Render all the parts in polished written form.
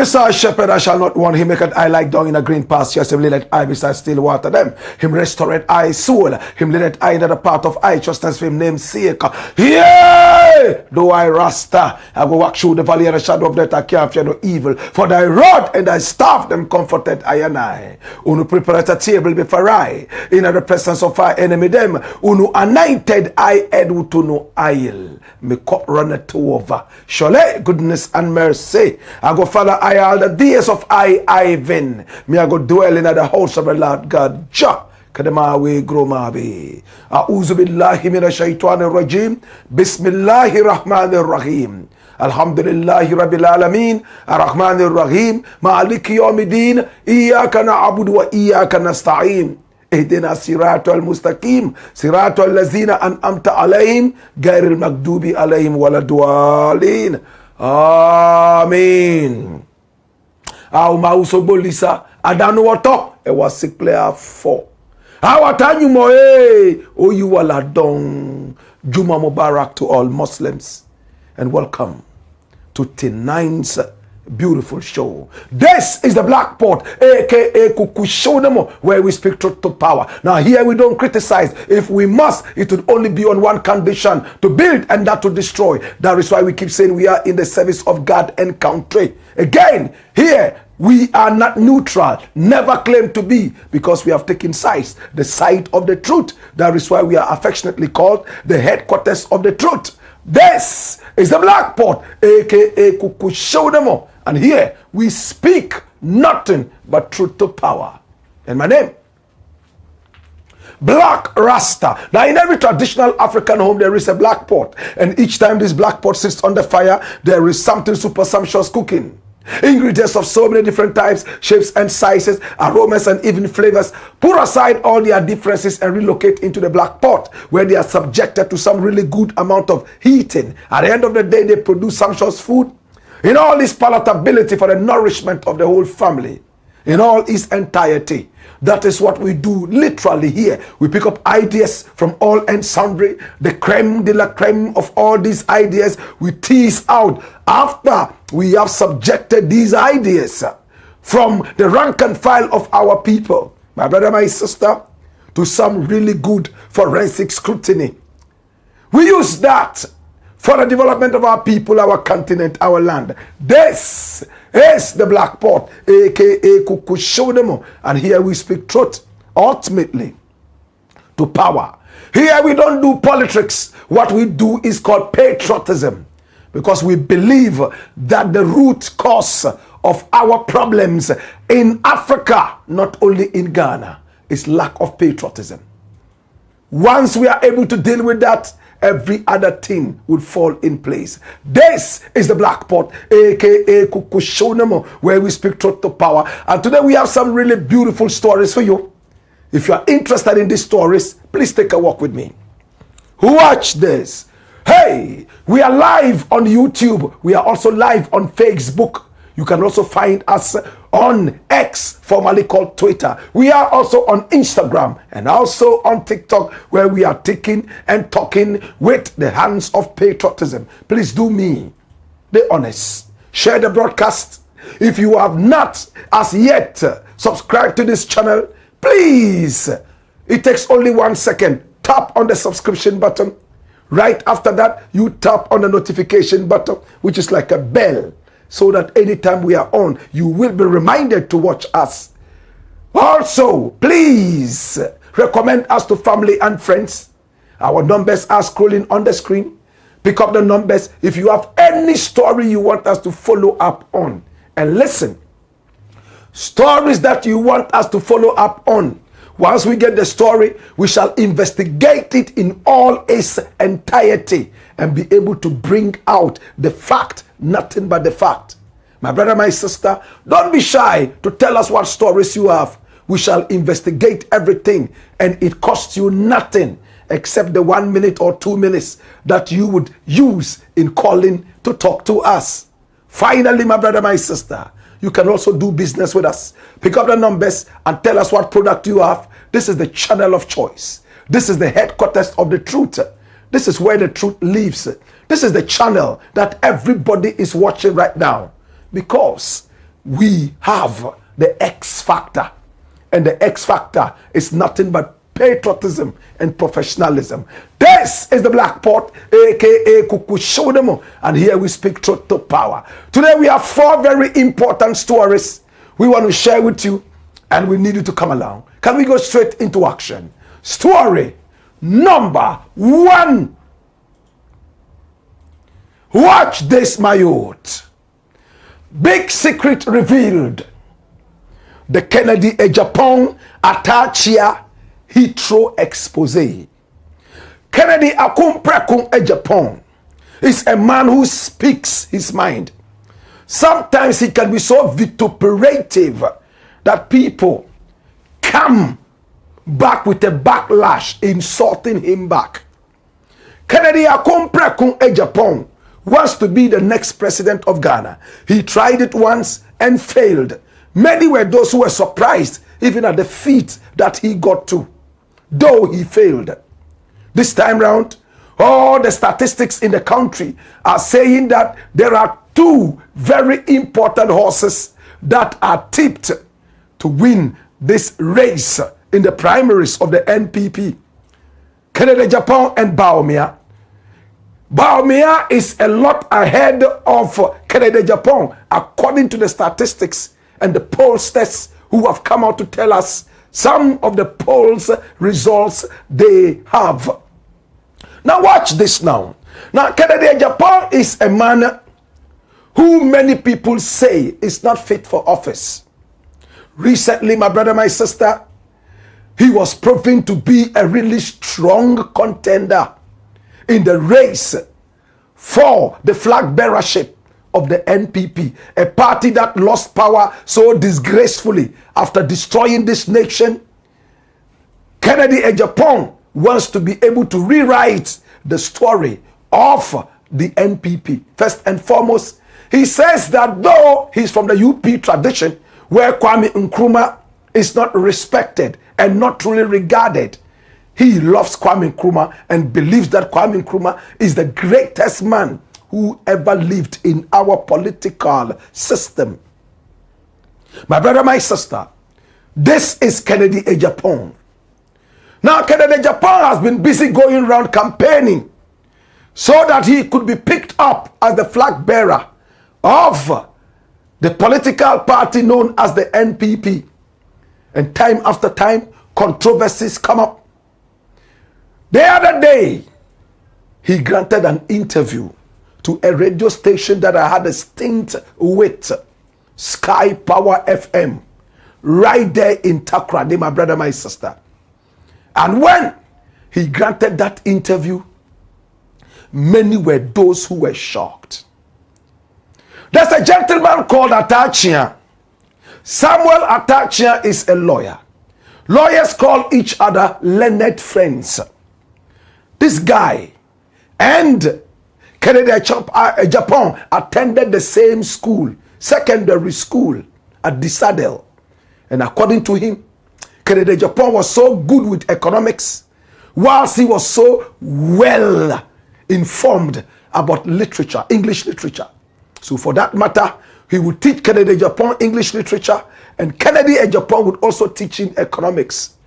beside shepherd, I shall not want. Him make I like down in a green pasture. Him let I beside still water them. Him restore I soul. Him let I into the path of righteousness for him name's sake. Yea! Though I rasta, I go walk through the valley of the shadow of death, I can't fear no evil. For thy rod and thy staff them comforted I and I. Unu prepare a table before I, in the presence of our enemy them. Unu anointed I head to no oil. Me cup runneth over. Surely goodness and mercy I go follow I all the days of Ivan. Me I go dwell in the house of the Lord God. Jah. Kadamawi Gromabi. A'udhu billahi minash shaitanir rajim. Bismillahir rahmanir rahim. Alhamdulillahi rabbil alamin. Ar-Rahmanir Rahim. Maliki yawmiddin. Iyyaka na'budu wa iyyaka nasta'in. اهدنا الصراط المستقيم صراط الذين أنعمت عليهم غير المغضوب عليهم ولا الضالين Amen. Au mauso bolisa adanu wato e was player 4. Our tanyu mo o you wala don. Juma Mubarak to all Muslims and welcome to tonight's beautiful show. This is the Black Pot, aka Kukushodemo, where we speak truth to power. Now here we don't criticize. If we must, it would only be on one condition: to build and not to destroy. That is why we keep saying we are in the service of God and country. Again, here we are not neutral, never claim to be, because we have taken sides, the side of the truth. That is why we are affectionately called the headquarters of the truth. This is the Black Pot, aka Kukushodemo. And here we speak nothing but truth to power. And my name, Black Rasta. Now in every traditional African home there is a black pot. And each time this black pot sits on the fire, there is something super sumptuous cooking. Ingredients of so many different types, shapes and sizes, aromas and even flavors. Put aside all their differences and relocate into the black pot, where they are subjected to some really good amount of heating. At the end of the day, they produce sumptuous food in all its palatability for the nourishment of the whole family, in all its entirety. That is what we do literally here. We pick up ideas from all and sundry, the creme de la creme of all these ideas we tease out after we have subjected these ideas from the rank and file of our people, my brother, my sister, to some really good forensic scrutiny. We use that for the development of our people, our continent, our land. This is the Black Pot, aka Kukushodemo, and here we speak truth ultimately to power. Here we don't do politics. What we do is called patriotism, because we believe that the root cause of our problems in Africa, not only in Ghana, is lack of patriotism. Once we are able to deal with that, every other thing would fall in place. This is the Black Pot, aka Kukushodemo, where we speak truth to power. And today we have some really beautiful stories for you. If you are interested in these stories, please take a walk with me. Watch this. Hey, we are live on YouTube. We are also live on Facebook. You can also find us on X, formerly called Twitter. We are also on Instagram and also on TikTok, where we are taking and talking with the hands of patriotism. Please do me the honest. Share the broadcast. If you have not as yet subscribed to this channel, please, it takes only 1 second. Tap on the subscription button. Right after that, you tap on the notification button, which is like a bell, so that anytime we are on, you will be reminded to watch us. Also, please recommend us to family and friends. Our numbers are scrolling on the screen. Pick up the numbers if you have any story you want us to follow up on. And listen, stories that you want us to follow up on, once we get the story, we shall investigate it in all its entirety and be able to bring out the fact, nothing but the fact. My brother, my sister, don't be shy to tell us what stories you have. We shall investigate everything, and it costs you nothing except the 1 minute or 2 minutes that you would use in calling to talk to us. Finally, my brother, my sister, you can also do business with us. Pick up the numbers and tell us what product you have. This is the channel of choice. This is the headquarters of the truth. This is where the truth lives. This is the channel that everybody is watching right now, because we have the X factor. And the X factor is nothing but patriotism and professionalism. This is the Blakk Pot, aka Kukushodemo, and here we speak truth to power. Today we have 4 very important stories we want to share with you, and we need you to come along. Can we go straight into action? Story number 1. Watch this, my youth. Big secret revealed. The Kennedy AGYAPONG ATTA AKYEA HEATHROW EXPOSÉ. Kennedy AGYAPONG is a man who speaks his mind. Sometimes he can be so vituperative that people come back with a backlash, insulting him back. Kennedy AGYAPONG wants to be the next president of Ghana. He tried it once and failed. Many were those who were surprised even at the feat that he got to, though he failed. This time round, all the statistics in the country are saying that there are 2 very important horses that are tipped to win this race in the primaries of the NPP. Kennedy AGYAPONG and BAWUMIA. BAWUMIA is a lot ahead of Kennedy AGYAPONG according to the statistics and the pollsters who have come out to tell us some of the polls results they have. Now watch this now. Now Kennedy AGYAPONG is a man who many people say is not fit for office. Recently, my brother, my sister, he was proven to be a really strong contender in the race for the flag bearership of the NPP, a party that lost power so disgracefully after destroying this nation. Kennedy AGYAPONG wants to be able to rewrite the story of the NPP. First and foremost, he says that though he's from the UP tradition, where Kwame Nkrumah is not respected and not truly regarded, he loves Kwame Nkrumah and believes that Kwame Nkrumah is the greatest man who ever lived in our political system. My brother, my sister, this is Kennedy AGYAPONG. Now, Kennedy AGYAPONG has been busy going around campaigning so that he could be picked up as the flag bearer of the political party known as the NPP. And time after time, controversies come up. The other day, he granted an interview to a radio station that I had a stint with, Sky Power FM, right there in Takoradi, my brother, my sister. And when he granted that interview, many were those who were shocked. There's a gentleman called ATTA AKYEA. Samuel ATTA AKYEA is a lawyer. Lawyers call each other learned friends. This guy and Kennedy AGYAPONG attended the same school, secondary school at the Saddle. And according to him, Kennedy AGYAPONG was so good with economics, whilst he was so well informed about literature, English literature. So for that matter, he would teach Kennedy AGYAPONG English literature, and Kennedy AGYAPONG would also teach him economics.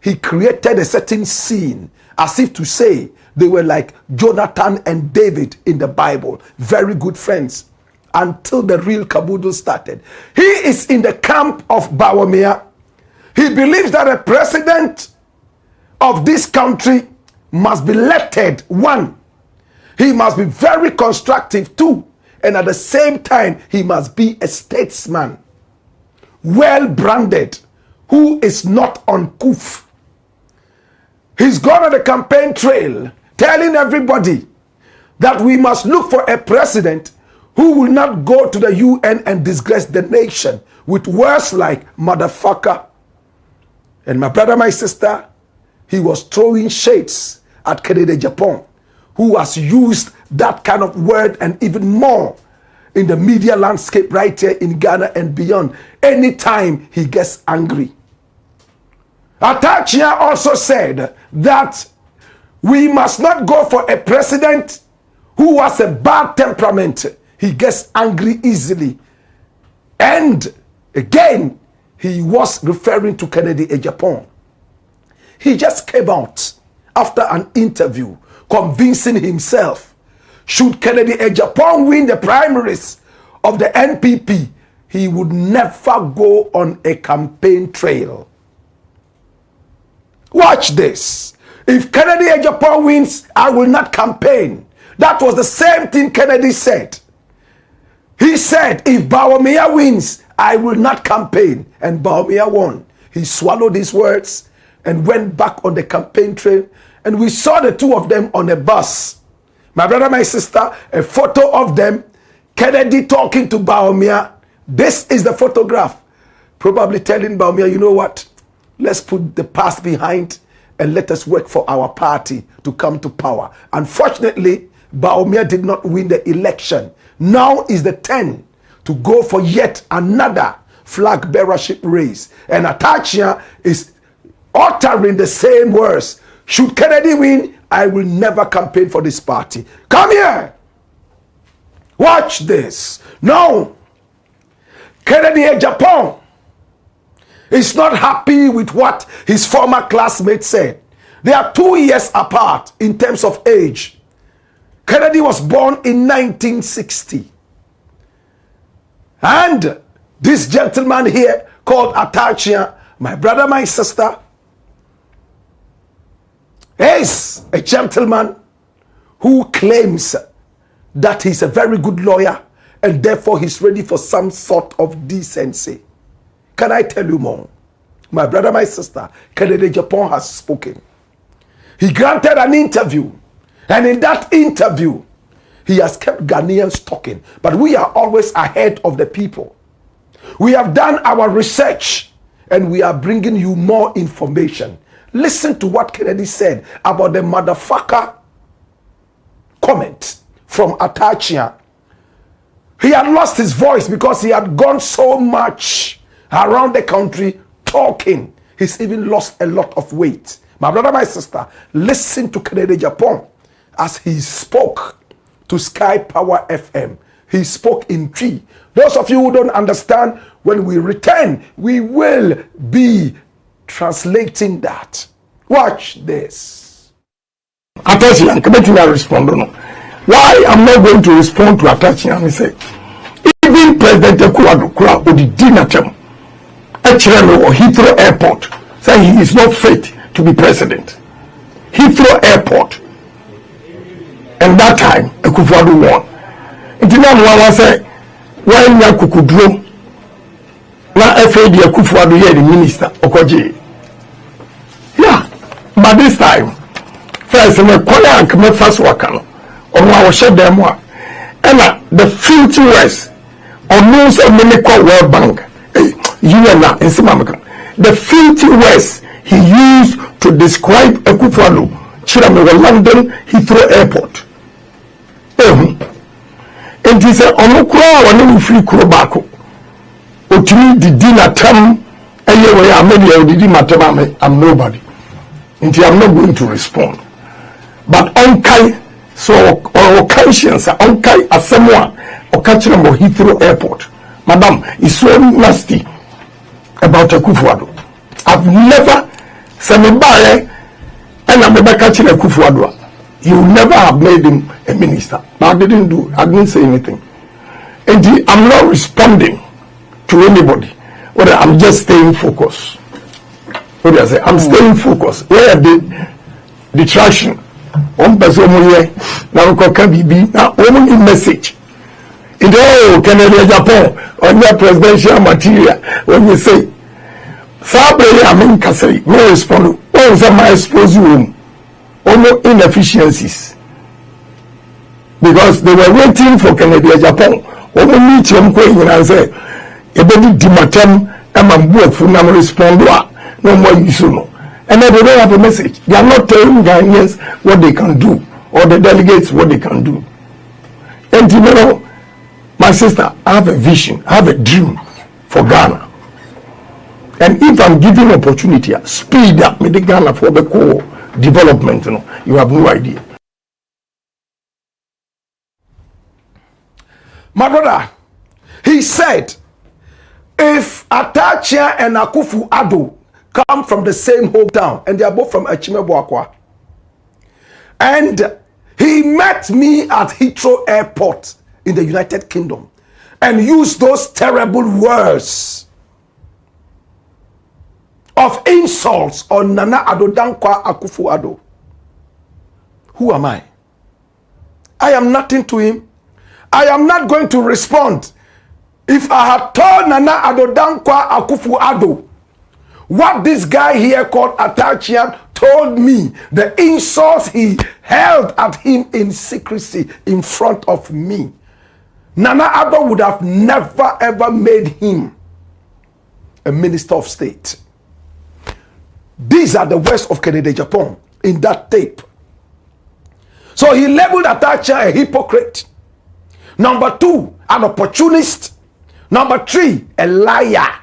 He created a certain scene as if to say they were like Jonathan and David in the Bible, very good friends, until the real caboodle started. He is in the camp of BAWUMIA. He believes that a president of this country must be elected. 1, he must be very constructive. 2, and at the same time, he must be a statesman, well branded, who is not uncouth. He's gone on the campaign trail telling everybody that we must look for a president who will not go to the UN and disgrace the nation with words like motherfucker. And my brother, my sister, he was throwing shades at Kennedy AGYAPONG, who has used that kind of word and even more in the media landscape right here in Ghana and beyond anytime he gets angry. ATTA AKYEA also said that we must not go for a president who has a bad temperament. He gets angry easily. And again, he was referring to Kennedy AGYAPONG. He just came out after an interview convincing himself, should Kennedy AGYAPONG win the primaries of the NPP, he would never go on a campaign trail. Watch this. If Kennedy AGYAPONG wins, I will not campaign. That was the same thing Kennedy said. He said, if BAWUMIA wins, I will not campaign. And BAWUMIA won. He swallowed his words and went back on the campaign trail. And we saw the two of them on a bus. My brother, my sister, a photo of them, Kennedy talking to BAWUMIA. This is the photograph. Probably telling BAWUMIA, you know what? Let's put the past behind and let us work for our party to come to power. Unfortunately, BAWUMIA did not win the election. Now is the turn to go for yet another flag bearership race. And ATTA AKYEA is uttering the same words. Should Kennedy win, I will never campaign for this party. Come here. Watch this. No. Kennedy AGYAPONG is not happy with what his former classmates said. They are 2 years apart in terms of age. Kennedy was born in 1960. And this gentleman here called ATTA AKYEA, my brother, my sister, is a gentleman who claims that he's a very good lawyer and therefore he's ready for some sort of decency. Can I tell you more? My brother, my sister, Kennedy AGYAPONG has spoken. He granted an interview, and in that interview, he has kept Ghanaians talking. But we are always ahead of the people. We have done our research, and we are bringing you more information. Listen to what Kennedy said about the motherfucker comment from ATTA AKYEA. He had lost his voice because he had gone so much around the country talking. He's even lost a lot of weight. My brother, my sister, listen to Kennedy AGYAPONG as he spoke to Sky Power FM. He spoke in Twi. Those of you who don't understand, when we return, we will be translating that. Watch this. ATTA AKYEA, can I respond or no? Why I'm not going to respond to ATTA AKYEA? He said, even President Kura Odidinatem, Echireme or Heathrow Airport, say he is not fit to be president. Heathrow Airport. And that time, Akufo-Addo won. It did not want to say, when Yakukudro, now FAD Akufo-Addo here the minister, Okoji. Yeah, but this time, first, I'm going to first work on our share them one. And the filthy words, on news of Minico World Bank, UN in Simamaka, the filthy words he used to describe Akufo-Addo, Chirame London Heathrow Airport. And he said, Onokura, when you free Kurobako, Otumi did dinner term, and you were a media, did matter, I'm nobody. And I'm not going to respond. But Onkai, so our conscience, Onkai as someone, or catching them Heathrow Airport. Madam, is so nasty about Akufo-Addo. I've never said me buy, and I'm never catching Akufo-Addo. You never have made him a minister. But I didn't say anything. And I'm not responding to anybody. Or I'm just staying focused. What do I say? I'm staying focused. Where the distraction? One person here, now we can be now only message. In the Kennedy AGYAPONG on your presidential material, when you say, Sabre, I mean, Kasei, no respond. What is my exposure room? No inefficiencies. Because they were waiting for Kennedy AGYAPONG. When we meet him, and say, Ebedi Dimatem, and my book for now respond, no more use. And then they don't have a message. They are not telling Ghanaians what they can do, or the delegates what they can do. And you know, my sister, I have a vision, I have a dream for Ghana. And if I'm given opportunity, speed up with the Ghana for the core development, you have no idea. My brother, he said, If ATTA AKYEA and Akufo-Addo come from the same hometown, and they are both from Achimebo-Akwa, and he met me at Heathrow Airport in the United Kingdom and used those terrible words of insults on Nana Addo Dankwa Akufo-Addo, who am I? I am nothing to him. I am not going to respond. If I had told Nana Addo Dankwa Akufo-Addo what this guy here called ATTA AKYEA told me, the insults he held at him in secrecy in front of me, Nana Addo would have never ever made him a minister of state. These are the words of Kennedy Japan in that tape. So he labeled ATTA AKYEA a hypocrite. Number 2, an opportunist. Number 3, a liar.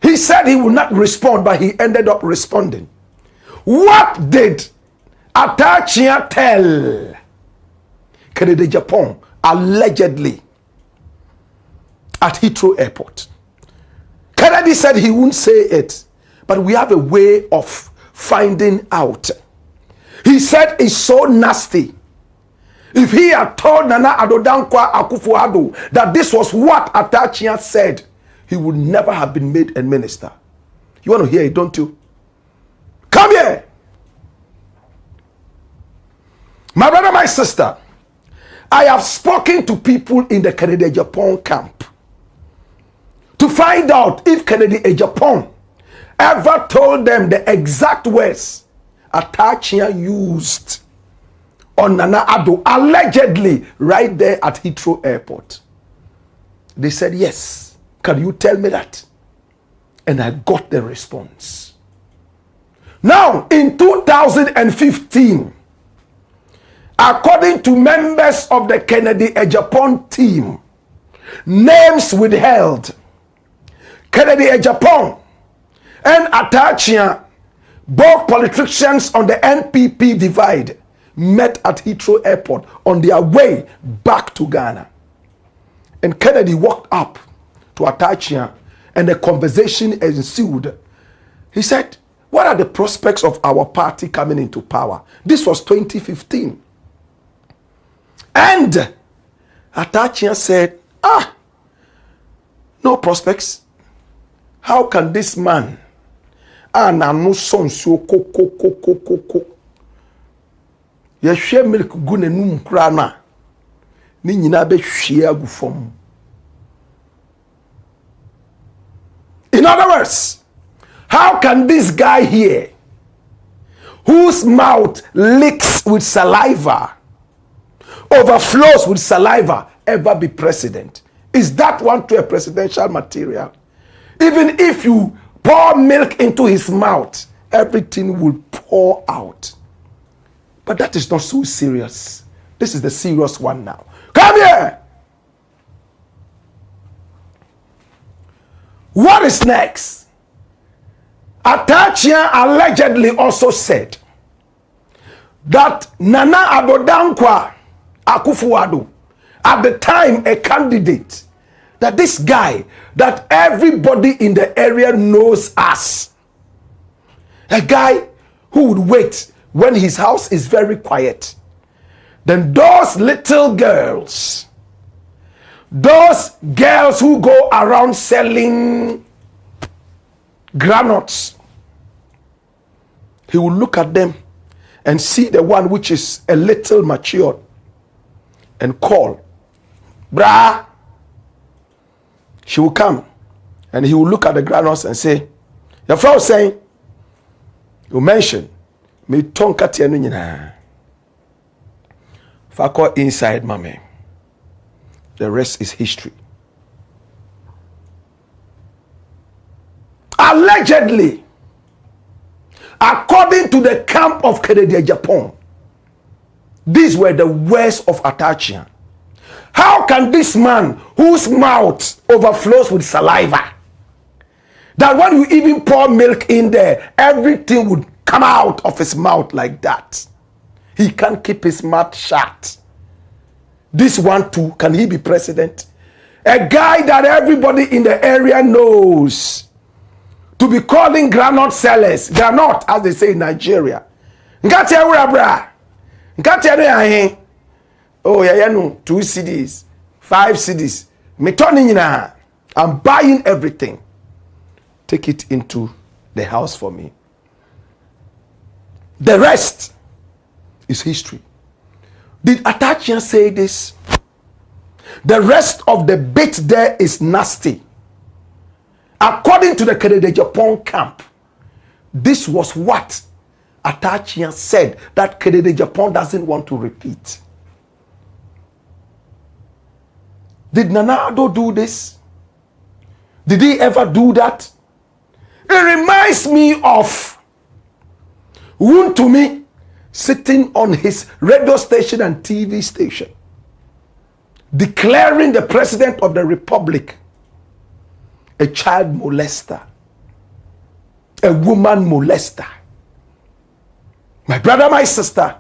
He said he would not respond, but he ended up responding. What did ATTA AKYEA tell Kennedy Japan allegedly at Heathrow Airport? Kennedy said he wouldn't say it, but we have a way of finding out. He said it's so nasty. If he had told Nana Addo Dankwa Akufo-Addo that this was what ATTA AKYEA said, he would never have been made a minister. You want to hear it, don't you? Come here. My brother, my sister, I have spoken to people in the Kennedy Japan camp to find out if Kennedy Japan ever told them the exact words ATTA AKYEA used on Nana Addo, allegedly right there at Heathrow Airport. They said, yes. Can you tell me that? And I got the response. Now, in 2015, according to members of the Kennedy Japan team, names withheld, Kennedy Japan and ATTA AKYEA, both politicians on the NPP divide, met at Heathrow Airport on their way back to Ghana. And Kennedy walked up to ATTA AKYEA and a conversation ensued. He said, what are the prospects of our party coming into power? This was 2015. And ATTA AKYEA said, no prospects. How can this man no son so koko yehwe milk gu nanum kra na ni nyina be hwie agu fam. In other words, how can this guy here, whose mouth leaks with saliva, overflows with saliva, ever be president? Is that one to a presidential material? Even if you pour milk into his mouth, everything will pour out. But that is not so serious. This is the serious one now. Come here. What is next? ATTA AKYEA allegedly also said that Nana Addo Dankwa Akufo-Addo, at the time a candidate, that this guy that everybody in the area knows as a guy who would wait when his house is very quiet. Then those little girls, those girls who go around selling granules, he will look at them and see the one which is a little matured and call, brah. She will come and he will look at the granules and say, your friend was saying, you mentioned me tonka tienu nyina fako inside mame. The rest is history. Allegedly, according to the camp of Kennedy Japan, these were the words of ATTA AKYEA. How can this man whose mouth overflows with saliva, that when you even pour milk in there, everything would come out of his mouth like that? He can't keep his mouth shut. This one too, can he be president? A guy that everybody in the area knows. To be calling granite sellers. Granite, as they say in Nigeria. Nkati ewura bra. Nkati eno yahe. Oh, yeah, no. 2 CDs. 5 CDs. Me turning in. I'm buying everything. Take it into the house for me. The rest is history. Did Atta AKYEA say this? The rest of the bit there is nasty. According to the KYEI-DUAH camp, this was what Atta AKYEA said that KYEI-DUAH doesn't want to repeat. Did Nana Addo do this? Did he ever do that? It reminds me of Wuntumi sitting on his radio station and TV station, declaring the president of the republic a child molester, a woman molester. My brother, my sister,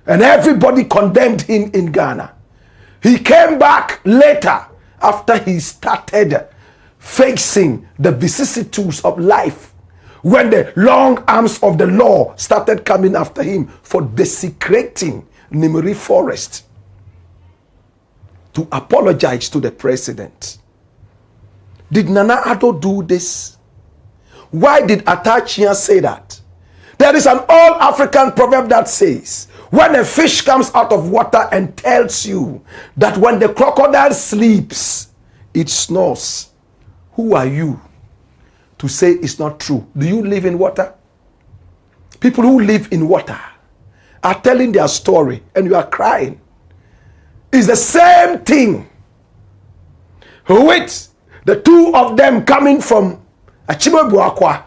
and everybody condemned him in Ghana. He came back later after he started facing the vicissitudes of life, when the long arms of the law started coming after him for desecrating Nimiri Forest, to apologize to the president. Did Nana Addo do this? Why did Atta AKYEA say that? There is an old African proverb that says, when a fish comes out of water and tells you that when the crocodile sleeps, it snores, who are you to say it's not true? Do you live in water? People who live in water are telling their story and you are crying. It's the same thing with the two of them coming from Achimegbuakwa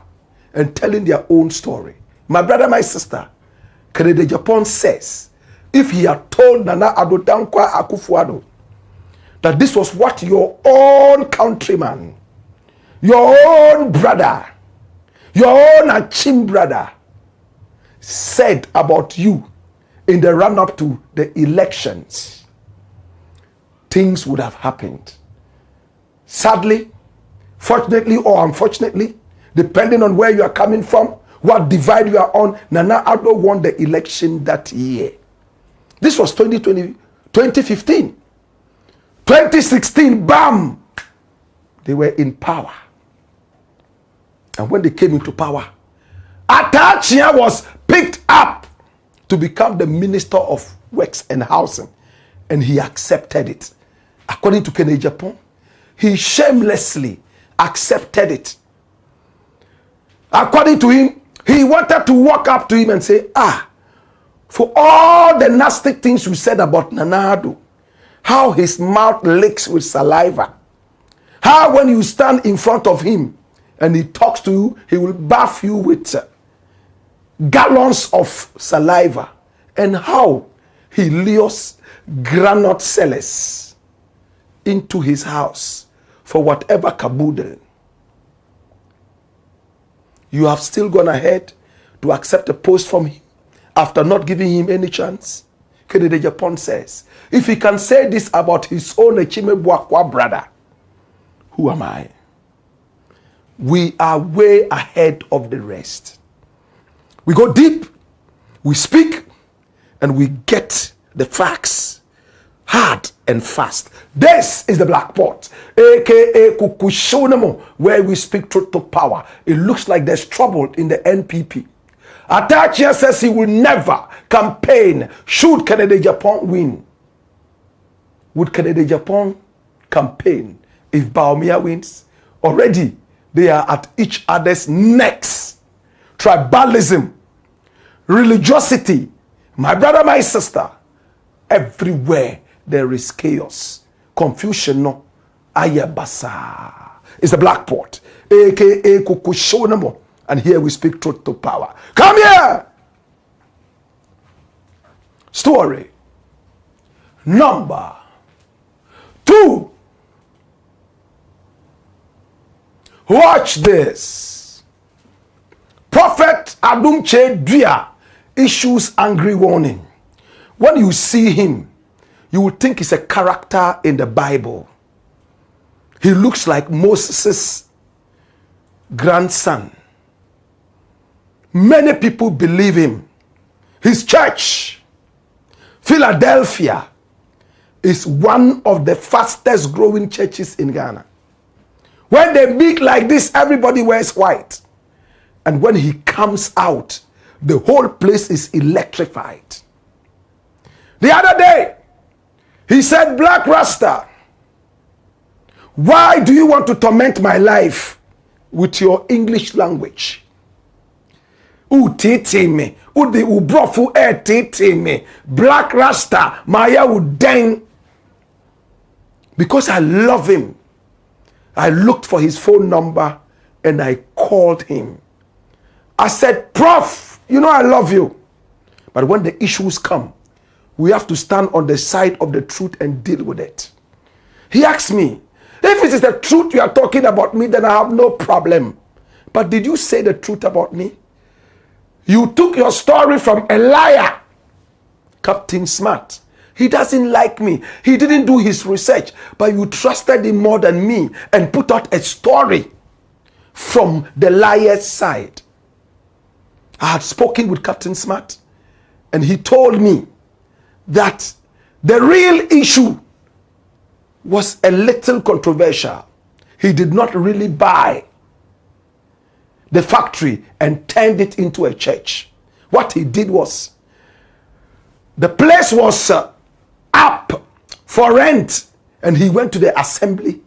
and telling their own story. My brother, my sister, KYEI-DUAH says, if he had told Nana Addo Dankwa Akufo-Addo that this was what your own countryman, your own brother, your own Achim brother said about you in the run-up to the elections, things would have happened. Sadly, fortunately or unfortunately, depending on where you are coming from, what divide you are on, Nana Addo won the election that year. This was 2015. 2016, bam! They were in power. And when they came into power, Atta AKYEA was picked up to become the Minister of Works and Housing. And he accepted it. According to KYEI-DUAH, he shamelessly accepted it. According to him, he wanted to walk up to him and say, for all the nasty things you said about Nana Addo, how his mouth leaks with saliva, how when you stand in front of him and he talks to you, he will bath you with gallons of saliva, and how he lures granite sellers into his house for whatever caboodle. You have still gone ahead to accept a post from him after not giving him any chance. KYEI-DUAH says, if he can say this about his own Achimegbuakwa brother, who am I? We are way ahead of the rest. We go deep, we speak, and we get the facts hard and fast. This is the Black Pot, aka Kukushonamo, where we speak truth to power. It looks like there's trouble in the NPP. Atta AKYEA says he will never campaign should KYEI-DUAH win. Would KYEI-DUAH campaign if BAWUMIA wins? Already they are at each other's necks. Tribalism, religiosity, my brother, my sister, everywhere there is chaos, confusion, no, ayabasa. It's the Black Pot, aka Kukushonamo, and here we speak truth to power. Come here. Story number 2. Watch this. Prophet ADOM KYEI-DUAH issues angry warning. When you see him, you will think he's a character in the Bible. He looks like Moses' grandson. Many people believe him. His church, Philadelphia, is one of the fastest growing churches in Ghana. When they meet like this, everybody wears white. And when he comes out, the whole place is electrified. The other day, he said, Blakk Rasta, why do you want to torment my life with your English language? Me, Blakk Rasta, Maya udeng. Because I love him, I looked for his phone number and I called him. I said, Prof, you know I love you. But when the issues come, we have to stand on the side of the truth and deal with it. He asked me, if it is the truth you are talking about me, then I have no problem. But did you say the truth about me? You took your story from a liar, Captain Smart. He doesn't like me. He didn't do his research, but you trusted him more than me and put out a story from the liar's side. I had spoken with Captain Smart, and he told me that the real issue was a little controversial. He did not really buy the factory and turned it into a church. What he did was, the place was up for rent, and he went to the assembly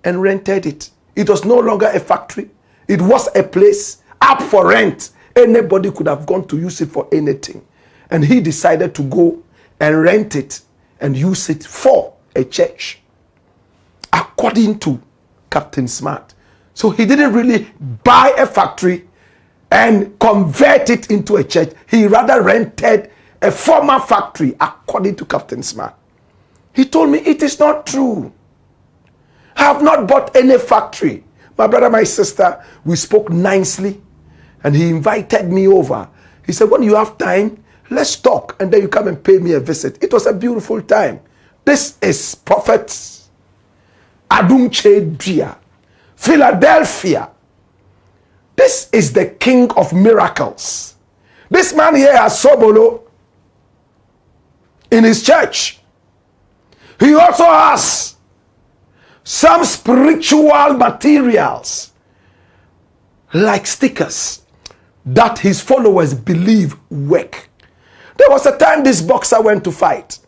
and rented it. It was no longer a factory. It was a place up for rent. Anybody could have gone to use it for anything. And he decided to go and rent it and use it for a church, according to Captain Smart. So he didn't really buy a factory and convert it into a church. He rather rented a former factory, according to Captain Smart. He told me it is not true. I have not bought any factory. My brother, my sister, we spoke nicely, and he invited me over. He said, when you have time, let's talk, and then you come and pay me a visit. It was a beautiful time. This is Prophet ADOM AKYEA, Philadelphia. This is the King of Miracles. This man here has Sobolo in his church. He also has some spiritual materials like stickers that his followers believe work. There was a time this boxer went to fight,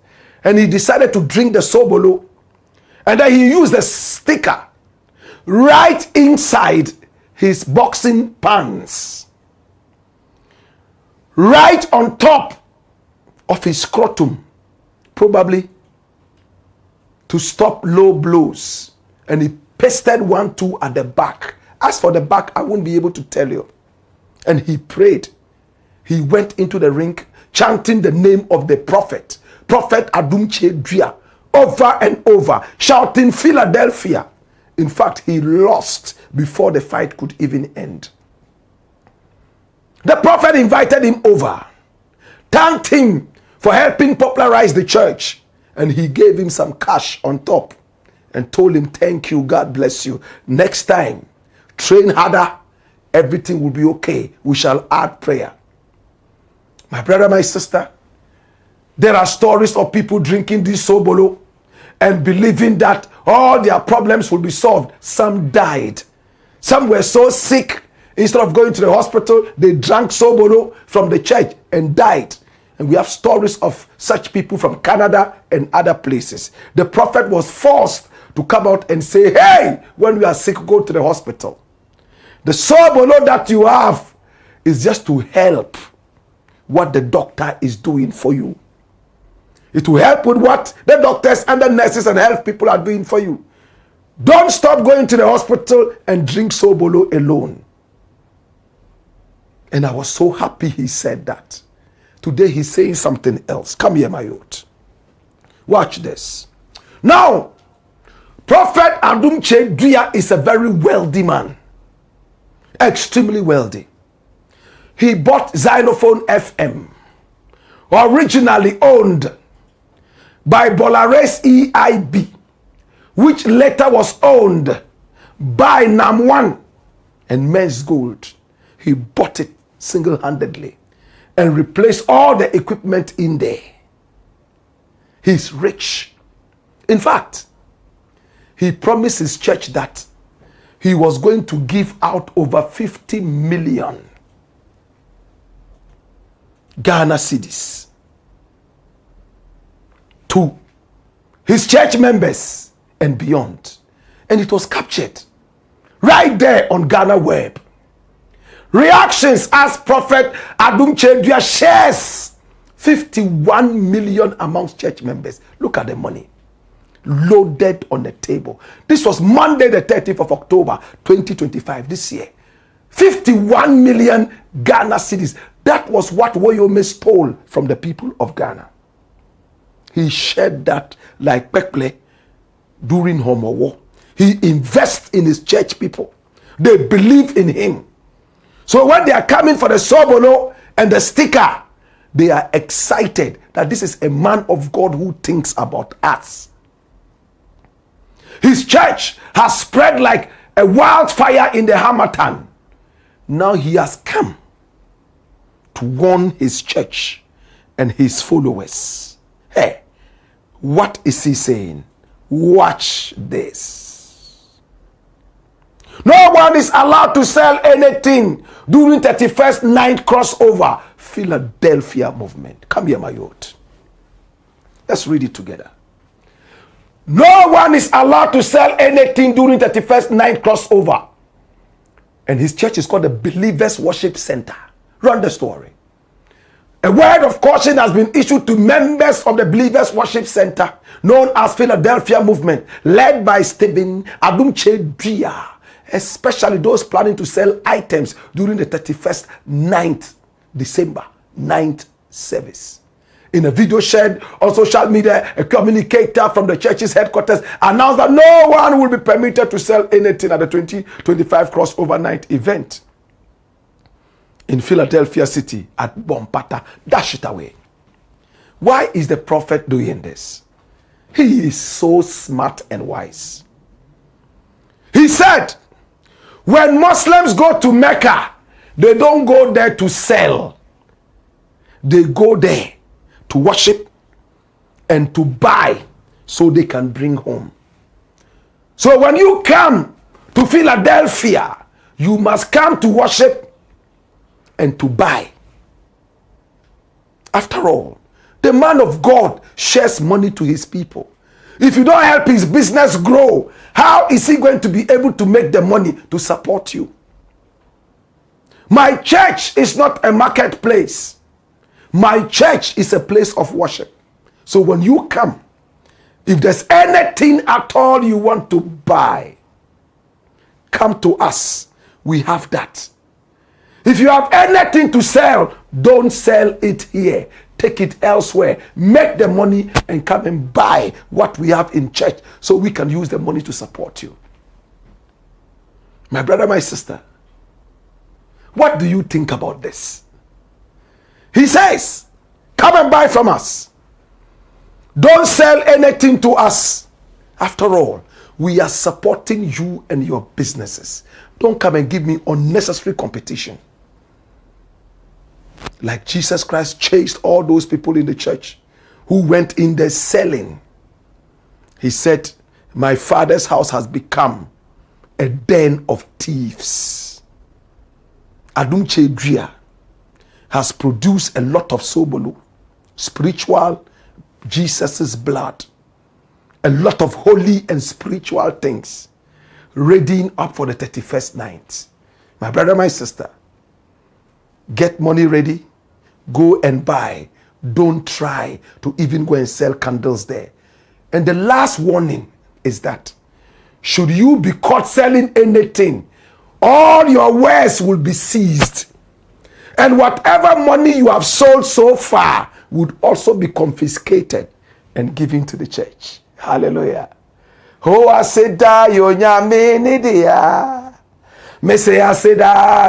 and he decided to drink the Sobolo, and then he used the sticker right inside his boxing pants, right on top of his scrotum, probably to stop low blows. And he pasted 1, 2 at the back. As for the back, I won't be able to tell you. And he prayed. He went into the ring chanting the name of the prophet, Prophet ADOM AKYEA, over and over, shouting Philadelphia. In fact, he lost before the fight could even end. The prophet invited him over, thanked him for helping popularize the church, and he gave him some cash on top and told him, thank you, God bless you. Next time, train harder, everything will be okay. We shall add prayer. My brother, my sister, there are stories of people drinking this Sobolo and believing that all their problems will be solved. Some died. Some were so sick, instead of going to the hospital, they drank Sobolo from the church and died. And we have stories of such people from Canada and other places. The prophet was forced to come out and say, hey, when we are sick, go to the hospital. The Sobolo that you have is just to help what the doctor is doing for you. It will help with what the doctors and the nurses and health people are doing for you. Don't stop going to the hospital and drink Sobolo alone. And I was so happy he said that. Today he's saying something else. Come here, my youth. Watch this. Now, Prophet ADOM AKYEA is a very wealthy man. Extremely wealthy. He bought Xylophone FM, originally owned by Bolares EIB, which later was owned by Nam1 and Men's Gold. He bought it single-handedly and replaced all the equipment in there. He's rich. In fact, he promised his church that he was going to give out over 50 million Ghana cedis to his church members and beyond. And it was captured right there on Ghana Web. Reactions as Prophet ADOM AKYEA shares 51 million amongst church members. Look at the money loaded on the table. This was Monday the 30th of October 2025 this year. 51 million Ghana cedis. That was what Woyome stole from the people of Ghana. He shared that like Pekple during Homo War. He invests in his church people. They believe in him. So when they are coming for the sobolo and the sticker, they are excited that this is a man of God who thinks about us. His church has spread like a wildfire in the Hamatan. Now he has come to warn his church and his followers. Hey, what is he saying? Watch this. No one is allowed to sell anything during 31st night crossover Philadelphia movement. Come here, my youth. Let's read it together. No one is allowed to sell anything during 31st night crossover. And his church is called the Believers Worship Center. Run the story. A word of caution has been issued to members of the Believers Worship Center, known as Philadelphia Movement, led by Stephen ADOM AKYEA, especially those planning to sell items during the 31st 9th December 9th service. In a video shared on social media, a communicator from the church's headquarters announced that no one will be permitted to sell anything at the 2025 crossover night event in Philadelphia City at Bompata. Dash it away. Why is the prophet doing this? He is so smart and wise. He said, when Muslims go to Mecca, they don't go there to sell. They go there to worship and to buy so they can bring home. So when you come to Philadelphia, you must come to worship and to buy. After all, the man of God shares money to his people. If you don't help his business grow, how is he going to be able to make the money to support you? My church is not a marketplace. My church is a place of worship. So when you come, if there's anything at all you want to buy, come to us. We have that. If you have anything to sell, don't sell it here. Take it elsewhere. Make the money and come and buy what we have in church so we can use the money to support you. My brother, my sister, what do you think about this? He says, come and buy from us. Don't sell anything to us. After all, we are supporting you and your businesses. Don't come and give me unnecessary competition. Like Jesus Christ chased all those people in the church who went in there selling. He said, my Father's house has become a den of thieves. ADOM AKYEA has produced a lot of sobolo, spiritual Jesus's blood, a lot of holy and spiritual things, readying up for the 31st night. My brother, my sister, get money ready, go and buy. Don't try to even go and sell candles there. And the last warning is that should you be caught selling anything, all your wares will be seized. And whatever money you have sold so far would also be confiscated and given to the church. Hallelujah. Oh, I said, yo nyame nidia. Me say, I said,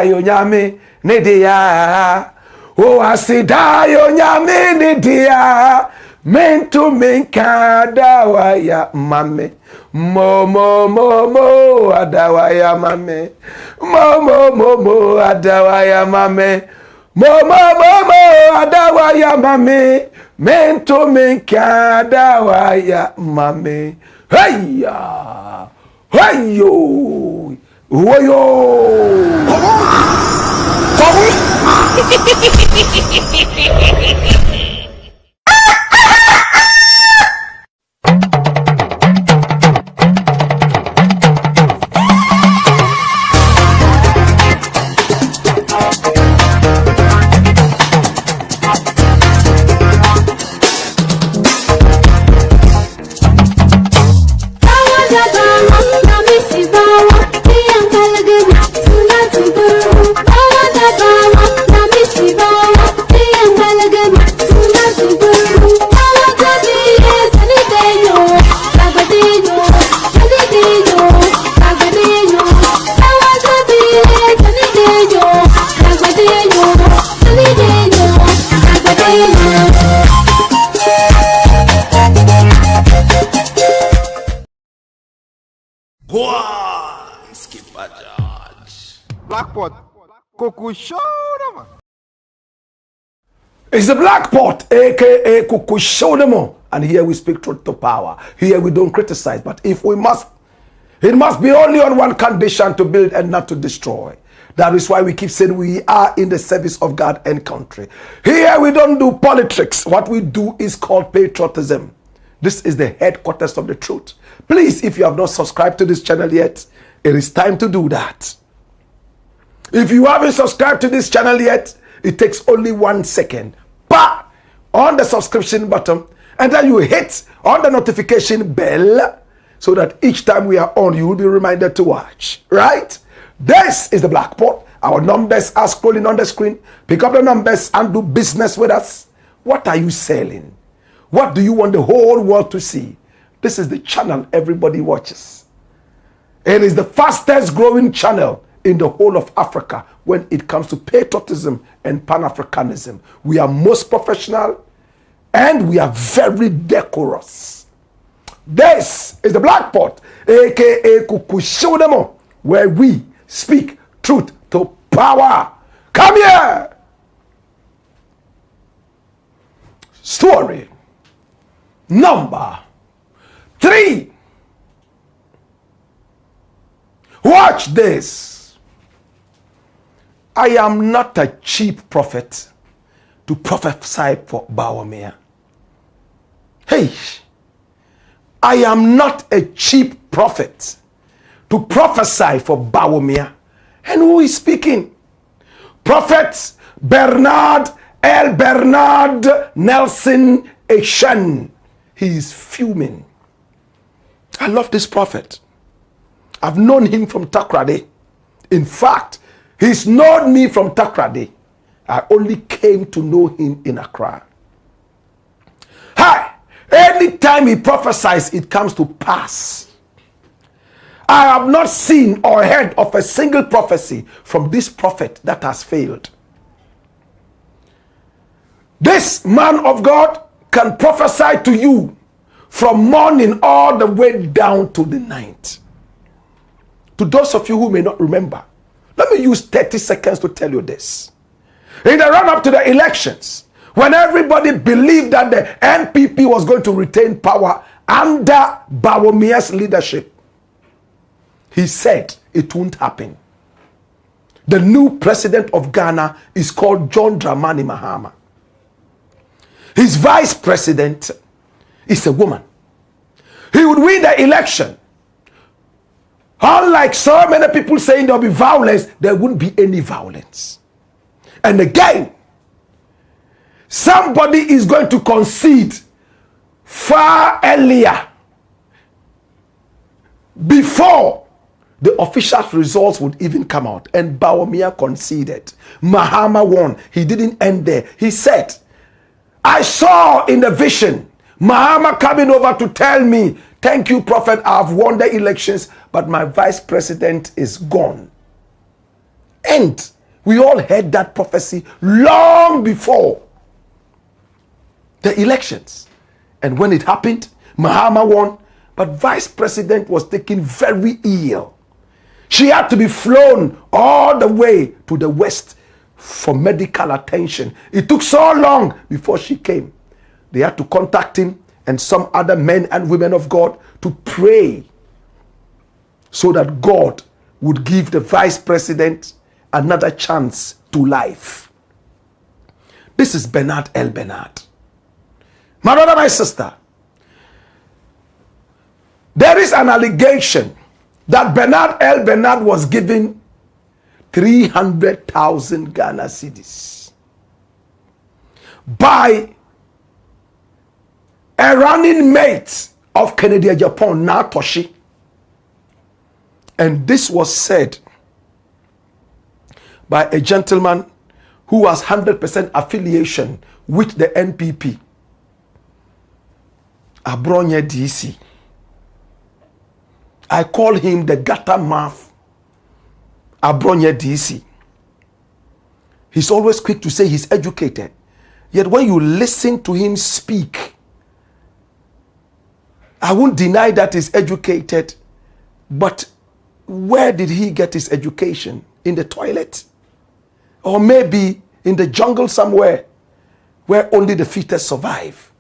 yo nyame nidia. Oh, I said, yo nyame nidia. Mento menka adawaya mame. Mo adawaya mame. Mo adawaya mame. Mo adawaya mame. Mento menka adawaya mame. Heya. Heyo. Woyo. Blackpot, Kuku Show. It's the Black Pot, aka Kuku Show. And here we speak truth to power. Here we don't criticize, but if we must, it must be only on one condition: to build and not to destroy. That is why we keep saying we are in the service of God and country. Here we don't do politics. What we do is called patriotism. This is the headquarters of the truth. Please, if you have not subscribed to this channel yet, it is time to do that. If you haven't subscribed to this channel yet, it takes only 1 second. Pa! On the subscription button, and then you hit on the notification bell so that each time we are on, you will be reminded to watch. Right? This is the Black Pot. Our numbers are scrolling on the screen. Pick up the numbers and do business with us. What are you selling? What do you want the whole world to see? This is the channel everybody watches. It is the fastest growing channel in the whole of Africa when it comes to patriotism and Pan-Africanism. We are most professional and we are very decorous. This is the Black Pot, aka Kukushodemo, where we speak truth to power. Come here. Story number 3. Watch this. I am not a cheap prophet to prophesy for BAWUMIA. Hey, I am not a cheap prophet to prophesy for BAWUMIA. And who is speaking? Prophet Bernard ELBERNARD Nelson Eshan. He is fuming. I love this prophet. I've known him from Takrade. In fact, he's known me from Takrade. I only came to know him in Accra. Hi! Anytime he prophesies, it comes to pass. I have not seen or heard of a single prophecy from this prophet that has failed. This man of God can prophesy to you from morning all the way down to the night. To those of you who may not remember, let me use 30 seconds to tell you this. In the run-up to the elections, when everybody believed that the NPP was going to retain power under BAWUMIA's leadership, he said it won't happen. The new president of Ghana is called John Dramani Mahama. His vice president is a woman. He would win the election. Unlike so many people saying there'll be violence, there wouldn't be any violence. And again, somebody is going to concede far earlier before the official results would even come out. And BAWUMIA conceded. Mahama won. He didn't end there. He said, I saw in the vision Mahama coming over to tell me, thank you, Prophet, I've won the elections, but my vice president is gone. And we all heard that prophecy long before the elections. And when it happened, Mahama won, but Vice President was taken very ill. She had to be flown all the way to the West for medical attention. It took so long before she came. They had to contact him and some other men and women of God to pray so that God would give the Vice President another chance to life. This is Bernard ELBERNARD. My brother, my sister, there is an allegation that Bernard ELBERNARD was given 300,000 Ghana cedis by a running mate of Kennedy Agyapong, Natoshi. And this was said by a gentleman who has 100% affiliation with the NPP, Abronye DC. I call him the gutter mouth, Abronye DC. He's always quick to say he's educated. Yet when you listen to him speak, I won't deny that he's educated, but where did he get his education? In the toilet? Or maybe in the jungle somewhere where only the fittest survive?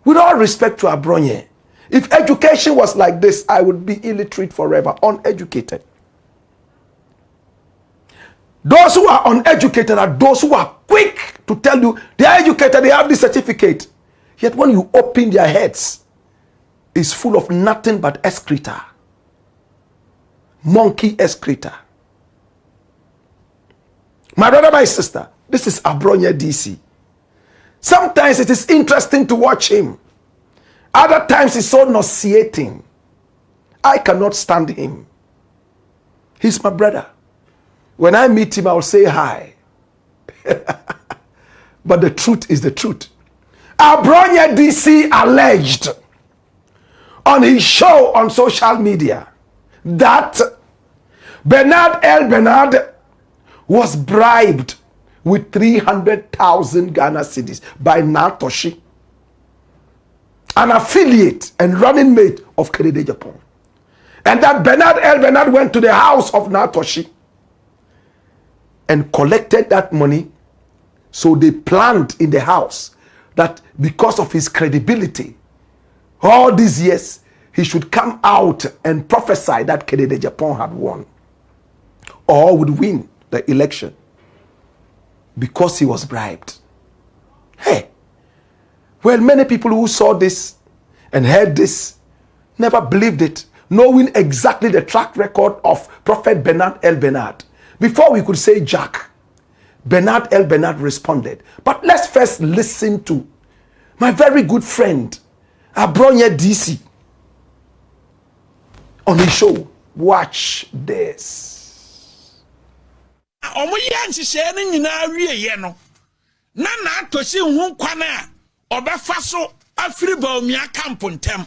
With all respect to Abronye, if education was like this, I would be illiterate forever, uneducated. Those who are uneducated are those who are quick to tell you they are educated, they have the certificate. Yet when you open their heads, it's full of nothing but excreta. Monkey excreta. My brother, my sister, this is Abronye DC. Sometimes it is interesting to watch him. Other times it's so nauseating. I cannot stand him. He's my brother. When I meet him, I'll say hi. But the truth is the truth. Abronye DC alleged on his show on social media that Bernard ELBERNARD was bribed with 300,000 Ghana cedis by Natoshi, an affiliate and running mate of Kennedy Agyapong. And that Bernard ELBERNARD went to the house of Natoshi and collected that money. So they planned in the house that because of his credibility, all these years, he should come out and prophesy that Kennedy Agyapong had won or would win the election because he was bribed. Hey, well, many people who saw this and heard this never believed it, knowing exactly the track record of Prophet Bernard ELBERNARD. Before we could say Jack, Bernard ELBERNARD responded. But let's first listen to my very good friend, Abronye DC, on his show. Watch this. Omoyansi sheni nyina wie ye no. Na Natoshi hu kwana obefa so afiri BAWUMIA camp ntem.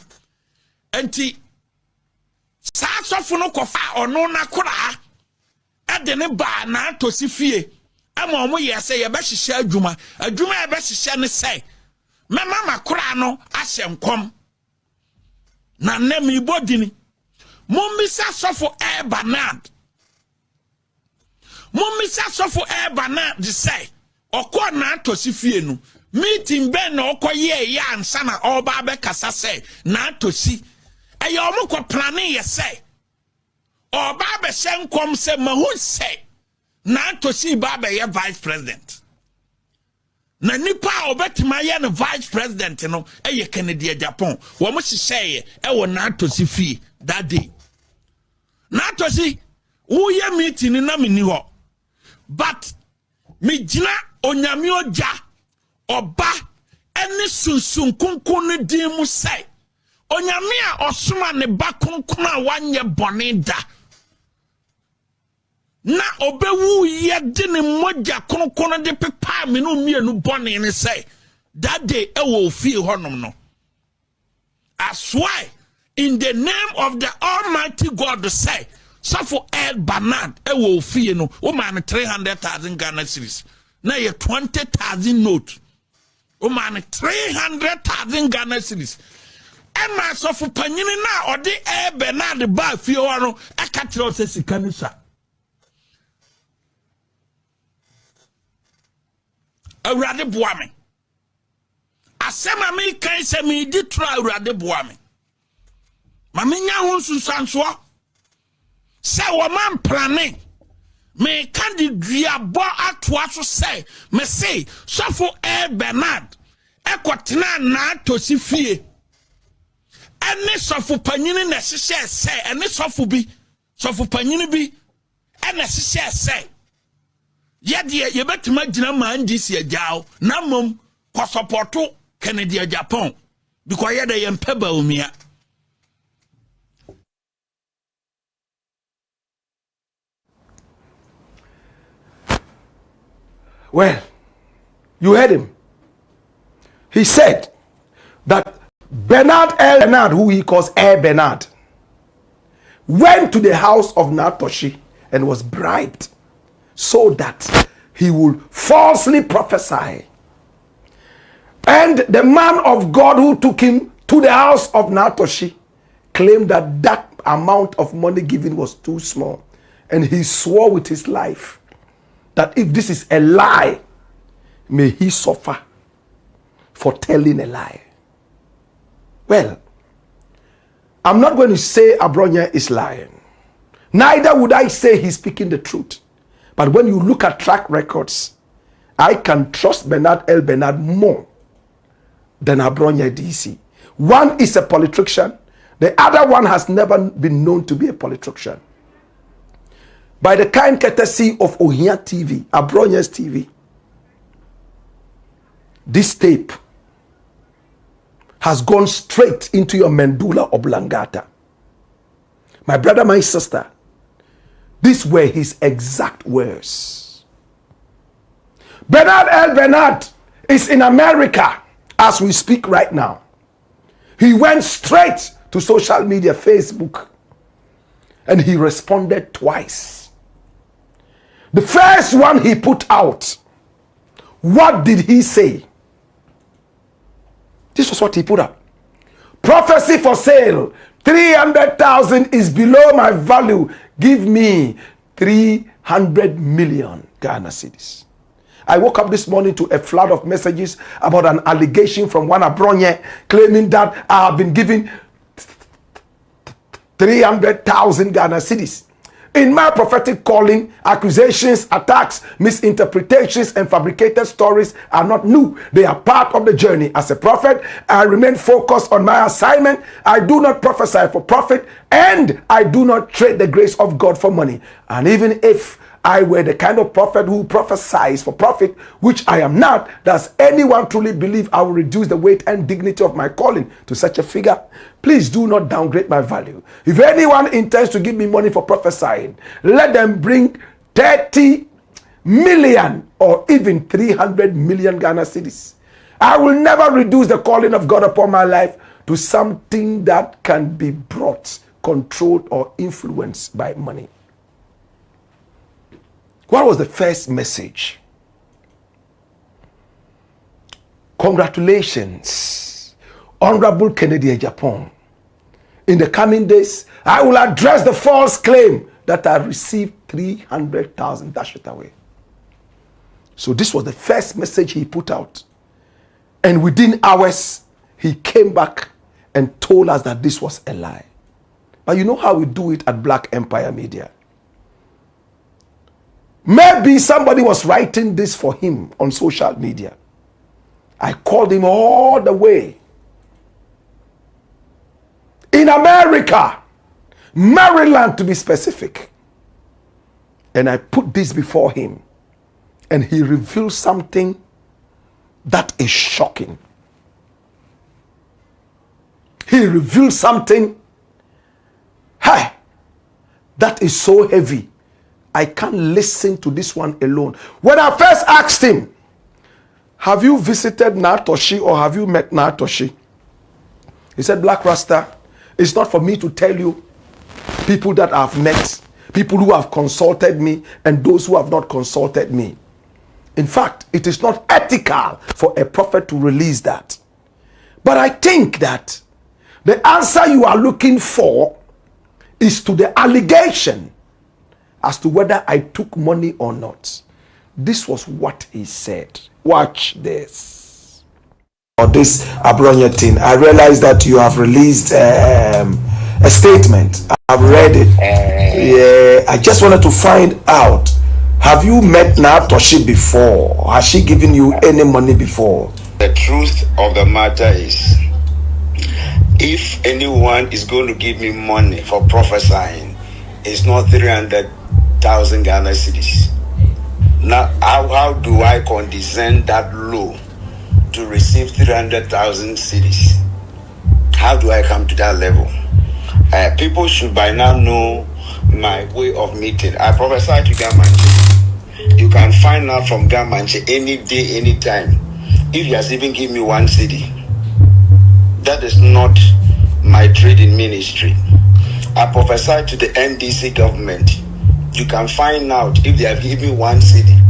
Enti sa sofo no kofa ono na kora ade ne ba Natoshi fie. Ama omo ye se ye be hihye adwuma. Adwuma ye be hihye ne se. Mama makora no ahye nkom. Na nemi bodini. Mummisa sofo ELBERNARD. Mummisa sofo ELBERNARD say okọ Natoshi fie no meeting ben na okoye ya ansa na oba be kasa say Natoshi eye omukọ plane ye say oba be hyenkom say mahu say Natoshi ba be ye vice president. Na nipa obetima ye no vice president no eye Kennedy Agyapong wo mo hihye e wo Natoshi fie that day. Natoshi wo ye meeting na mini ho. But me jina onyame oja oba eni sunsun kunkun ne din mu sai onyame a osoma ne ba kunkun a wanye bone da na obewu ye de ne moja kunkun de pepa me no mienu bone ne sai that day e wo fie honom no. As why in the name of the Almighty God say so for ELBERNARD e wo fie no o man 300,000 Ghana cedis na ye 20,000 note man 300,000 Ghana cedis. And my sofu panyini na odi ELBERNARD ba fie wa no aka kire o se sika ni sa. Awurade boa me. Asema me kan se me di tra awurade boa me. Ma me nya ho nsusanso. Se wo man plane. Me kan di duabo atoa so se me say sofu ELBERNARD ekotena na tosi fie. Ene sofu panyini na hihye se ene sofu bi sofu panyini bi ene hihye se yede ye betima gina man disi agyaw na mom ko supporto Kennedy Japan because yede ye mpe BAWUMIA. Well, you heard him. He said that ELBERNARD, who he calls ELBERNARD, went to the house of Natoshi and was bribed so that he would falsely prophesy. And the man of God who took him to the house of Natoshi claimed that that amount of money given was too small. And he swore with his life that if this is a lie, may he suffer for telling a lie. Well, I'm not going to say Abronya is lying. Neither would I say he's speaking the truth. But when you look at track records, I can trust ELBERNARD more than Abronya DC. One is a politician. The other one has never been known to be a politician. By the kind courtesy of Ohia TV, Abronya's TV, this tape has gone straight into your medulla oblongata. My brother, my sister, these were his exact words. ELBERNARD is in America as we speak right now. He went straight to social media, Facebook, and he responded twice. The first one he put out, what did he say? This was what he put up. Prophecy for sale. 300,000 is below my value. Give me 300 million Ghana cedis. I woke up this morning to a flood of messages about an allegation from one Abronya claiming that I have been given 300,000 Ghana cedis. In my prophetic calling, accusations, attacks, misinterpretations, and fabricated stories are not new. They are part of the journey. As a prophet, I remain focused on my assignment. I do not prophesy for profit, and I do not trade the grace of God for money. And even if I were the kind of prophet who prophesies for profit, which I am not, does anyone truly believe I will reduce the weight and dignity of my calling to such a figure? Please do not downgrade my value. If anyone intends to give me money for prophesying, let them bring 30 million or even 300 million Ghana cedis. I will never reduce the calling of God upon my life to something that can be brought, controlled, or influenced by money. What was the first message? Congratulations, Honorable Kennedy Japan. In the coming days, I will address the false claim that I received 300,000. Dash it away. So this was the first message he put out. And within hours, he came back and told us that this was a lie. But you know how we do it at Black Empire Media. Maybe somebody was writing this for him on social media. I called him all the way. In America, Maryland to be specific. And I put this before him. And he revealed something that is shocking. He revealed something, hey, that is so heavy. I can't listen to this one alone. When I first asked him, have you visited Natoshi or have you met Natoshi? He said, Black Rasta, it's not for me to tell you people that I've met, people who have consulted me and those who have not consulted me. In fact, it is not ethical for a prophet to release that. But I think that the answer you are looking for is to the allegation as to whether I took money or not. This was what he said. Watch this. On this Abronya thing, I realize that you have released a statement. I've read it. Yeah, I just wanted to find out. Have you met Natoshi before? Has she given you any money before? The truth of the matter is, if anyone is going to give me money for prophesying, it's not 300,000 Ghana cedis. Now, how do I condescend that low to receive 300,000 cedis? How do I come to that level? People should by now know my way of meeting. I prophesy to Gamanche. You can find out from Gamanche any day, any time. If he has even given me 1 cedi, that is not my trading ministry. I prophesy to the NDC government. You can find out if they have given me 1 cedi.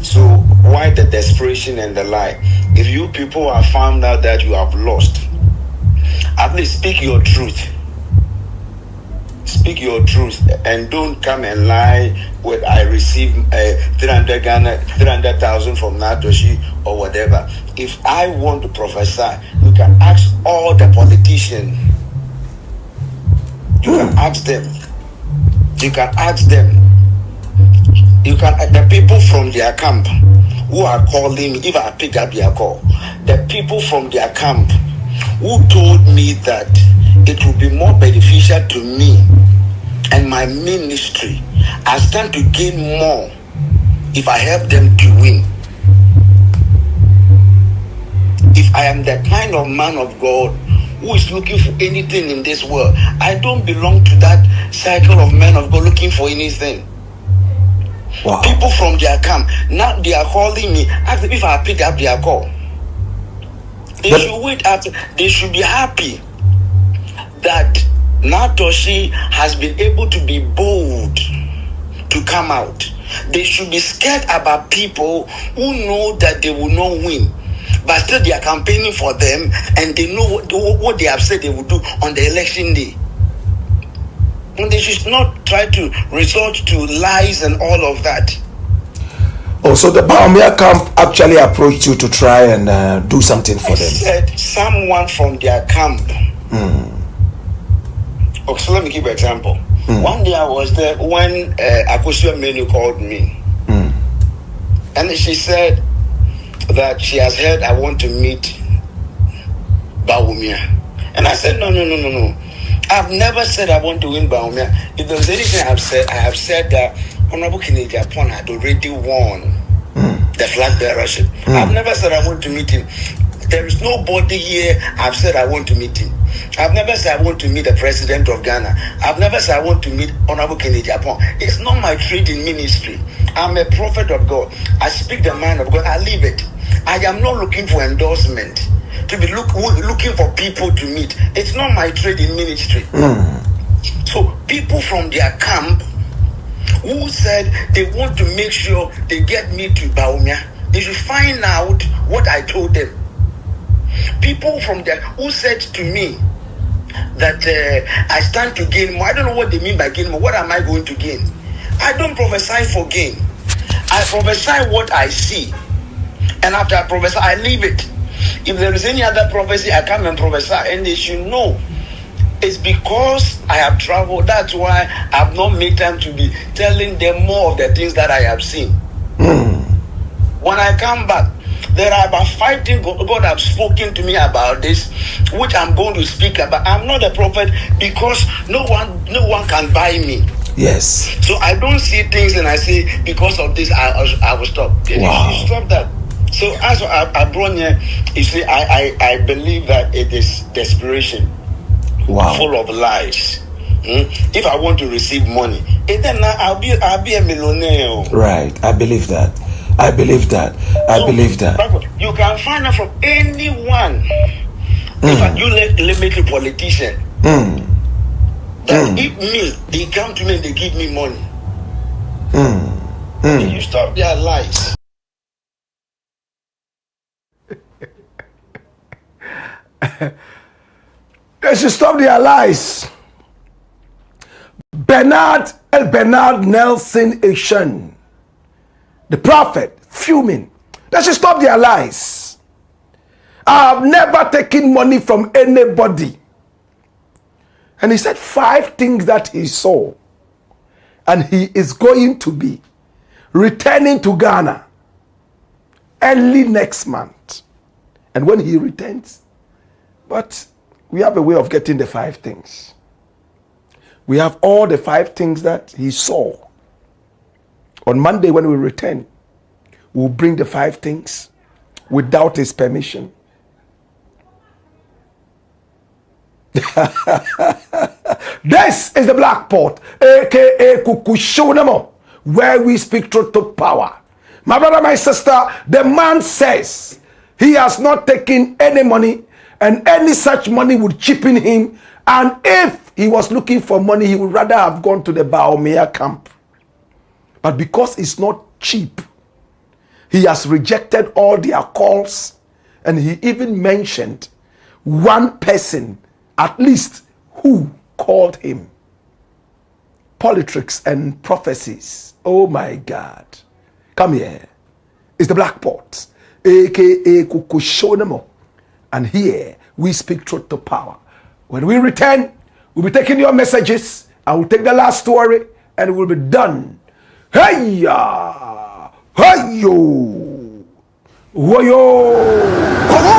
So why the desperation and the lie? If you people have found out that you have lost, at least speak your truth. Speak your truth and don't come and lie with I received 300,000 from Natoshi or whatever. If I want to prophesy, you can ask all the politicians. You can ask them. You can ask them. You can the people from their camp who are calling me, if I pick up their call, the people from their camp who told me that it would be more beneficial to me and my ministry, I stand to gain more if I help them to win. If I am the kind of man of God who is looking for anything in this world, I don't belong to that cycle of men of God looking for anything. Wow. People from their camp, now they are calling me, ask them if I pick up their call. They should wait after, they should be happy that Natoshi has been able to be bold to come out. They should be scared about people who know that they will not win, but still they are campaigning for them and they know what they have said they will do on the election day. And they should not try to resort to lies and all of that. Oh, so the BAWUMIA camp actually approached you to try and do something for them? Said someone from their camp. Okay, so let me give you an example. One day I was there when AKYEA Menu called me. And she said that she has heard I want to meet BAWUMIA. And I said, no. I've never said I want to win BAWUMIA. If there's anything I have said that Honorable KYEI-DUAH had already won the flag bearership. I've never said I want to meet him. There is nobody here I've said I want to meet him. I've never said I want to meet the president of Ghana. I've never said I want to meet Honorable KYEI-DUAH. It's not my trading ministry. I'm a prophet of God. I speak the mind of God. I live it. I am not looking for endorsement, to be looking for people to meet. It's not my trading ministry. So people from their camp who said they want to make sure they get me to BAWUMIA, they should find out what I told them. People from there who said to me that I stand to gain more. I don't know what they mean by gain more. What am I going to gain? I don't prophesy for gain. I prophesy what I see. And after I prophesy, I leave it. If there is any other prophecy, I come and prophesy. And they should know it's because I have traveled. That's why I've not made time to be telling them more of the things that I have seen. When I come back, there are about 5 things God have spoken to me about this, which I'm going to speak about. I'm not a prophet because no one can buy me. Yes. So I don't see things and I say, because of this, I will stop. Wow. You stop that. So as I brought here, you see, I believe that it is desperation. Wow. Full of lies. If I want to receive money, then I'll be a millionaire. Right. I believe that. I believe that. I believe that. You can find out from anyone. If you limit a politician, that if me, they come to me and they give me money. You stop their lies. They should stop their lies. Elbernard Nelson Eshan, the prophet, fuming. They should stop their lies. I have never taken money from anybody. And he said 5 things that he saw. And he is going to be returning to Ghana early next month. And when he returns, but we have a way of getting the 5 things. We have all the 5 things that he saw. On Monday when we return, we'll bring the 5 things without his permission. This is the Black Pot, aka Kukushonamo, where we speak truth to power. My brother, my sister, the man says he has not taken any money, and any such money would chip in him. And if he was looking for money, he would rather have gone to the BAWUMIA camp. But because it's not cheap, he has rejected all their calls, and he even mentioned one person at least who called him. Politics and prophecies. Oh my God. Come here. It's the Black Pot, aka Kukushonamo. And here we speak truth to power. When we return, we'll be taking your messages. I will take the last story and we'll be done. Hey ya! Hey yo! Woyo! Come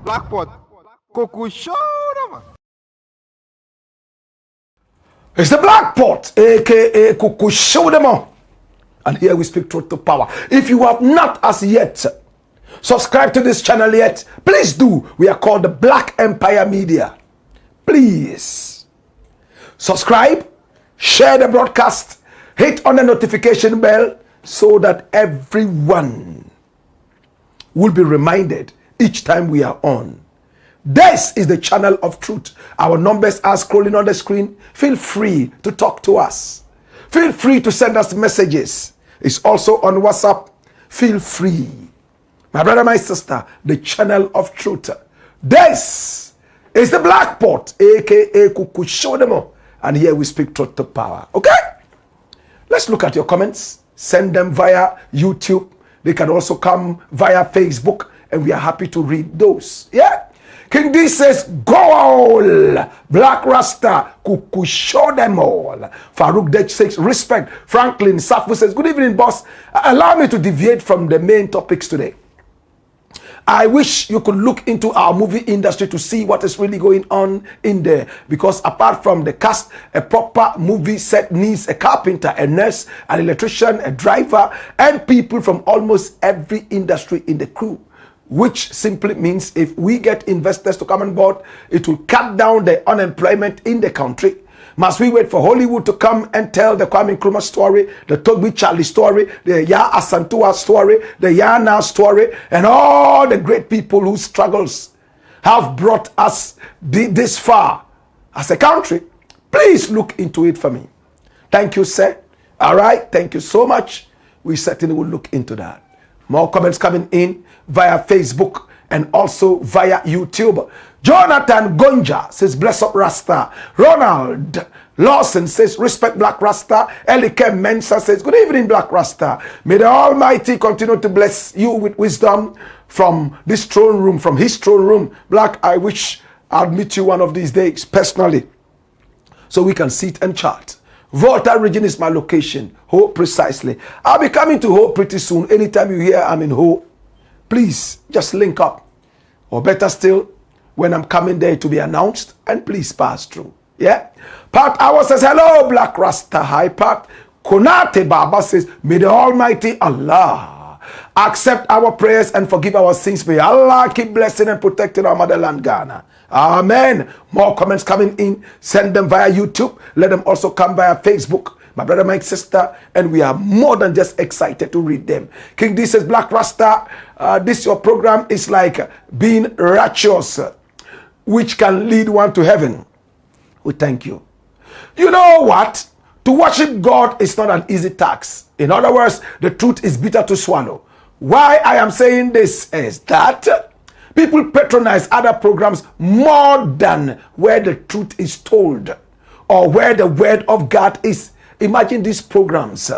Black Pot, Kukushonamo. It's the Black Pot, aka Kukushonamo. And here we speak truth to power. If you have not as yet subscribed to this channel yet, please do. We are called the Black Empire Media. Please subscribe, share the broadcast, hit on the notification bell so that everyone will be reminded each time we are on. This is the channel of truth. Our numbers are scrolling on the screen. Feel free to talk to us. Feel free to send us messages. It's also on WhatsApp. Feel free. My brother, my sister, the channel of truth. This is the Black Pot, aka Kukushonamo. And here we speak truth to power. Okay? Let's look at your comments. Send them via YouTube. They can also come via Facebook, and we are happy to read those. Yeah? King D says, go all. Black Rasta, Kukusho them all. Farouk Dech says, respect. Franklin Safu says, good evening, boss. Allow me to deviate from the main topics today. I wish you could look into our movie industry to see what is really going on in there. Because apart from the cast, a proper movie set needs a carpenter, a nurse, an electrician, a driver, and people from almost every industry in the crew. Which simply means if we get investors to come on board, it will cut down the unemployment in the country. Must we wait for Hollywood to come and tell the Kwame Nkrumah story, the Togbi Charlie story, the Ya Asantua story, the Yana story, and all the great people whose struggles have brought us this far as a country? Please look into it for me. Thank you, sir. All right. Thank you so much. We certainly will look into that. More comments coming in via Facebook and also via YouTube. Jonathan Gonja says, bless up Rasta. Ronald Lawson says, respect Black Rasta. Elike Mensa says, good evening, Black Rasta. May the Almighty continue to bless you with wisdom, from this throne room, from his throne room. Blakk, I wish I'd meet you one of these days personally, so we can sit and chat. Volta region is my location. Ho, precisely. I'll be coming to Ho pretty soon. Anytime you hear I'm in Ho, please just link up. Or better still, when I'm coming there to be announced, and please pass through. Yeah? Pat Awa says, hello, Black Rasta. Hi, Pat. Konate Baba says, may the Almighty Allah accept our prayers and forgive our sins. May Allah keep blessing and protecting our motherland, Ghana. Amen. More comments coming in. Send them via YouTube. Let them also come via Facebook. My brother, my sister, and we are more than just excited to read them. King D says, Black Rasta, this your program is like being righteous, which can lead one to heaven. We thank you. You know what? To worship God is not an easy task. In other words, the truth is bitter to swallow. Why I am saying this is that people patronize other programs more than where the truth is told or where the word of God is. Imagine these programs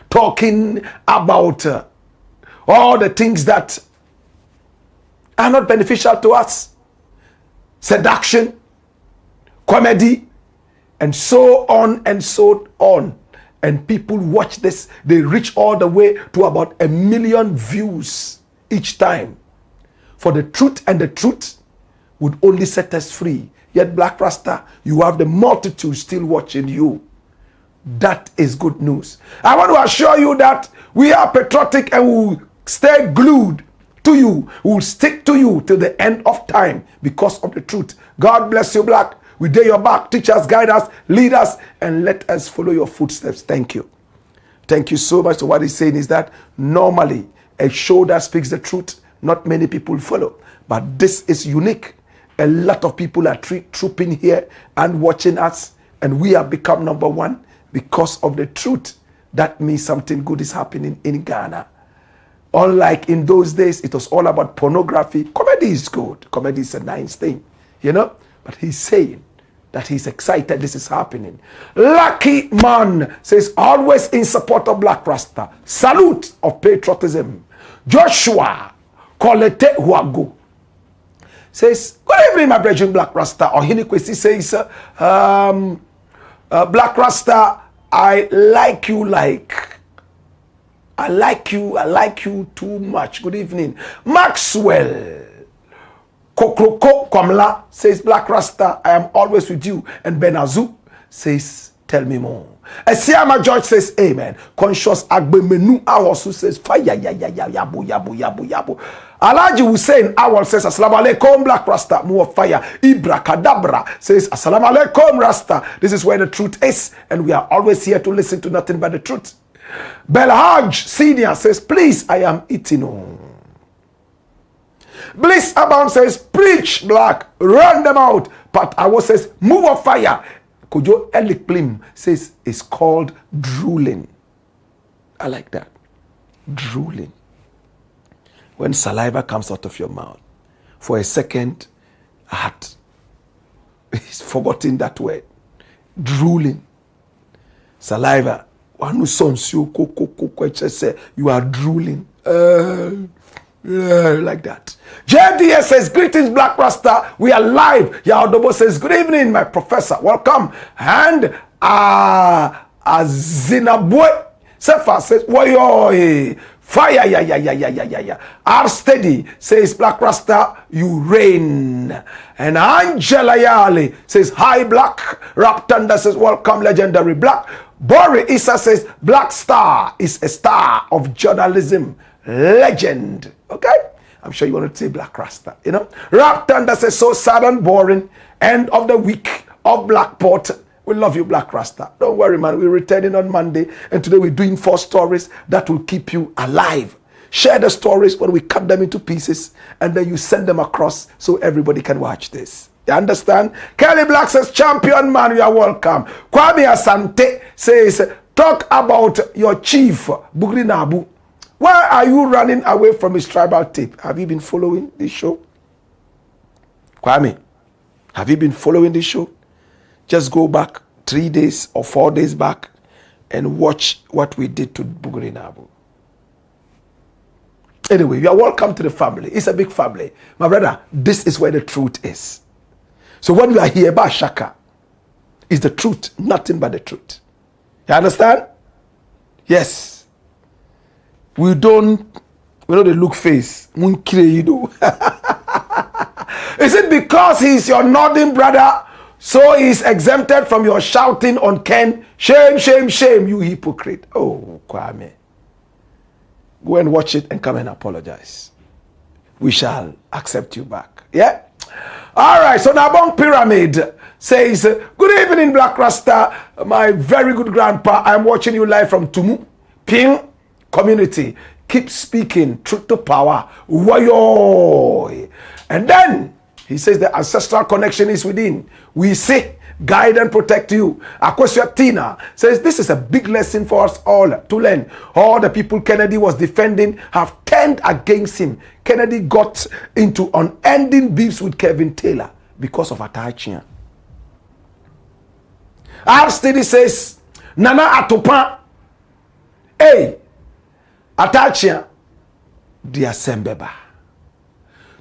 talking about all the things that are not beneficial to us. Seduction, comedy, and so on and so on. And people watch this. They reach all the way to about 1 million views each time. For the truth, and the truth would only set us free. Yet, Black Rasta, you have the multitude still watching you. That is good news. I want to assure you that we are patriotic and we will stay glued to you. We will stick to you till the end of time because of the truth. God bless you, Blakk. We dare your back. Teach us, guide us, lead us, and let us follow your footsteps. Thank you. Thank you so much. So what he's saying is that normally a show that speaks the truth, not many people follow. But this is unique. A lot of people are trooping here and watching us, and we have become number one because of the truth. That means something good is happening in Ghana. Unlike in those days, it was all about pornography. Comedy is good. Comedy is a nice thing, you know. But he's saying that he's excited this is happening. Lucky Man says, always in support of Black Rasta. Salute of patriotism. Joshua Kolete Huago says, good evening, my brethren, Black Rasta. Or Hinikwesi says, Black Rasta, I like you too much. Good evening. Maxwell Kokroko Kwamla says, Black Rasta, I am always with you. And Benazu says, tell me more. Esiama George says, amen. Conscious Agbe Menu Awosu says, fire, yabu. Alaji Hussein Awal says, assalamu alaikum, Black Rasta, more fire. Ibra Kadabra says, assalamu alaikum, Rasta. This is where the truth is, and we are always here to listen to nothing but the truth. Belhaj Senior says, please, I am eating. Bliss Abound says, preach, Blakk, run them out. Pat Awo says, move of fire. Kojo Elikplim says, it's called drooling. I like that. Drooling. When saliva comes out of your mouth, for a second, he's forgotten that word. Drooling. Saliva. You are drooling. Like that. JDS says, greetings, Black Rasta. We are live. Yaodobo says, good evening, my professor. Welcome. And Azinabwe Sefa says, woyo, fire, yeah. R Steady says, Black Rasta, you reign. And Angela Yali says, hi, Black. Rap Thunder says, welcome, legendary Black. Bori Issa says, Black Star is a star of journalism. Legend. Okay? I'm sure you want to say Black Rasta, you know? Rap Thunder says, so sad and boring. End of the week of Blackport. We love you, Black Rasta. Don't worry, man. We're returning on Monday. And today we're doing 4 stories that will keep you alive. Share the stories when we cut them into pieces. And then you send them across so everybody can watch this. You understand? Kelly Black says, champion man, you are welcome. Kwame Asante says, talk about your chief, Bugri Nabu. Why are you running away from his tribal tape? Have you been following this show? Kwame, have you been following this show? Just go back 3 days or 4 days back and watch what we did to Bugri Nabu. Anyway, you are welcome to the family. It's a big family. My brother, this is where the truth is. So when we are here about Shaka, it's the truth, nothing but the truth. You understand? Yes. We know the look face. Is it because he's your nodding brother, so he's exempted from your shouting on Ken? Shame, shame, shame, you hypocrite. Oh, Kwame. Go and watch it and come and apologize. We shall accept you back. Yeah? All right, so Nabong Pyramid says, good evening, Black Rasta, my very good grandpa. I'm watching you live from Tumu, Ping community. Keep speaking, truth to power. Wayo. And then he says the ancestral connection is within. We say, guide and protect you. Akwesua Tina says this is a big lesson for us all to learn. All the people Kennedy was defending have turned against him. Kennedy got into unending beefs with Kevin Taylor because of ATTA AKYEA. Arstidi says, Nana Atopa, hey, ATTA AKYEA, dear Sembeba.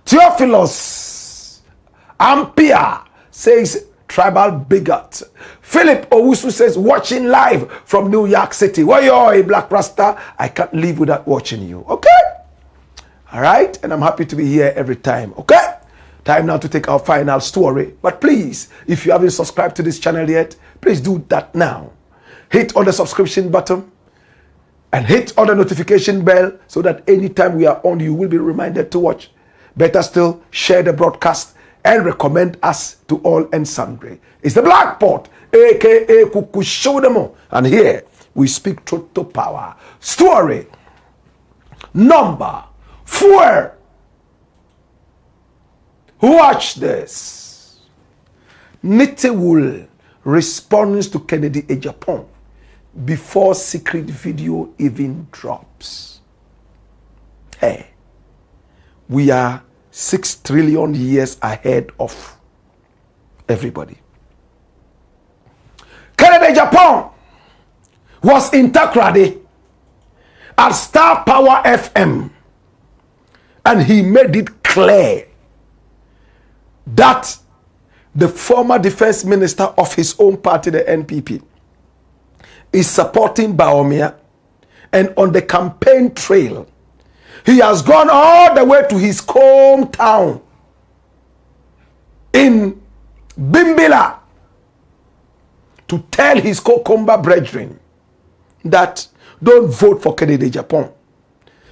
Theophilus Ampia says, tribal bigot. Philip Owusu says, watching live from New York City. Why you're a Black Rasta, I can't live without watching you. Okay? All right? And I'm happy to be here every time. Okay? Time now to take our final story. But please, if you haven't subscribed to this channel yet, please do that now. Hit on the subscription button and hit on the notification bell so that anytime we are on, you will be reminded to watch. Better still, share the broadcast and recommend us to all and sundry. It's the Black Pot, aka Kukushodemo. And here we speak truth to power. Story number 4. Watch this. NITIWUL responds to Kennedy AGYAPONG before secret video even drops. Hey, we are 6 trillion years ahead of everybody. Kennedy AGYAPONG was in Takoradi at Star Power FM, and he made it clear that the former defense minister of his own party, the NPP, is supporting BAWUMIA, and on the campaign trail, he has gone all the way to his hometown in Bimbila to tell his Kokomba brethren that don't vote for Kennedy AGYAPONG.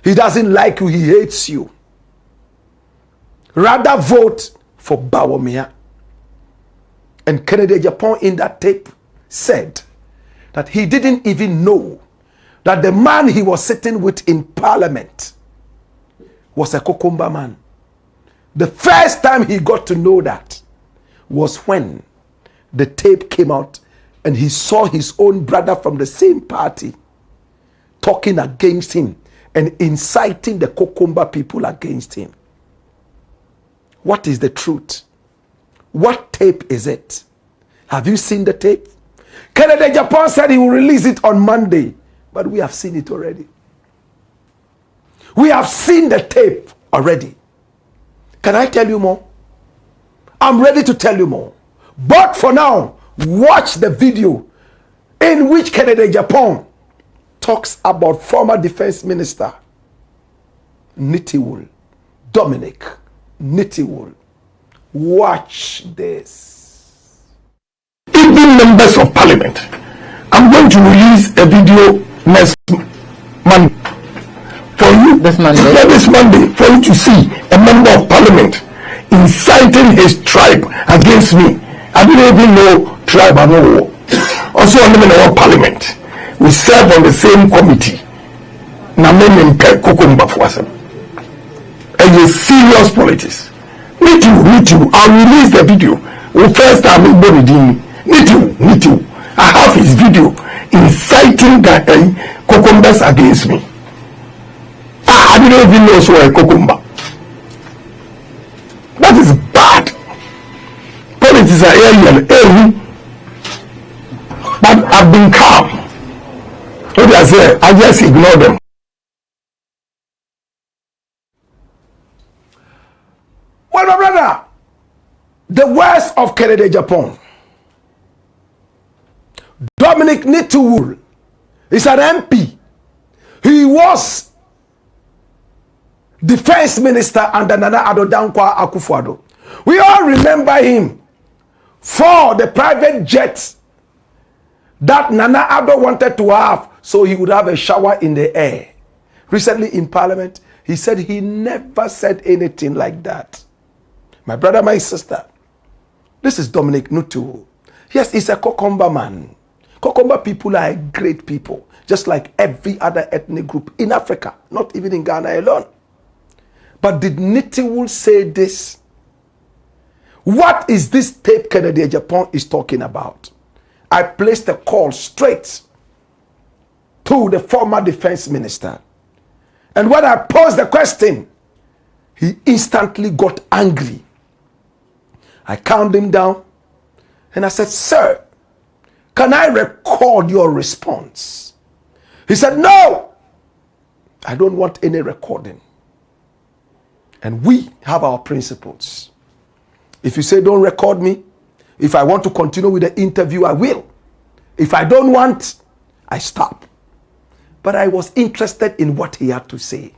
He doesn't like you, he hates you. Rather vote for BAWUMIA. And Kennedy AGYAPONG in that tape said that he didn't even know that the man he was sitting with in parliament was a Kokomba man. The first time he got to know that was when the tape came out and he saw his own brother from the same party talking against him and inciting the Kokomba people against him. What is the truth? What tape is it? Have you seen the tape? Kennedy AGYAPONG said he will release it on Monday, but we have seen it already. We have seen the tape already. Can I tell you more? I'm ready to tell you more. But for now, watch the video in which Kennedy AGYAPONG talks about former defense minister NITIWUL, Dominic NITIWUL. Watch this. Even members of parliament, I'm going to release a video next Monday for you. This Monday, for you to see a member of parliament inciting his tribe against me. I didn't even know tribe and war. Also, I'm in our parliament. We serve on the same committee. And you serious politics. Me too. I'll release the video. First time me too. I have his video inciting the cucumbers against me. I didn't even know so a cucumber. That is bad. Politics are alien. But I've been calm. What I say, I just ignore them. The words of KYEI-DUAH. Dominic NITIWUL is an MP. He was defense minister under Nana Addo Dankwa Akufo-Addo. We all remember him for the private jets that Nana Addo wanted to have so he would have a shower in the air. Recently in Parliament, he said he never said anything like that. My brother, my sister, this is Dominic NITIWUL. Yes, he's a Kokomba man. Kokomba people are great people, just like every other ethnic group in Africa, not even in Ghana alone. But did NITIWUL say this? What is this tape KYEI-DUAH is talking about? I placed a call straight to the former defense minister. And when I posed the question, he instantly got angry. I calmed him down and I said, sir, can I record your response? He said, no, I don't want any recording. And we have our principles. If you say don't record me, if I want to continue with the interview, I will. If I don't want, I stop. But I was interested in what he had to say.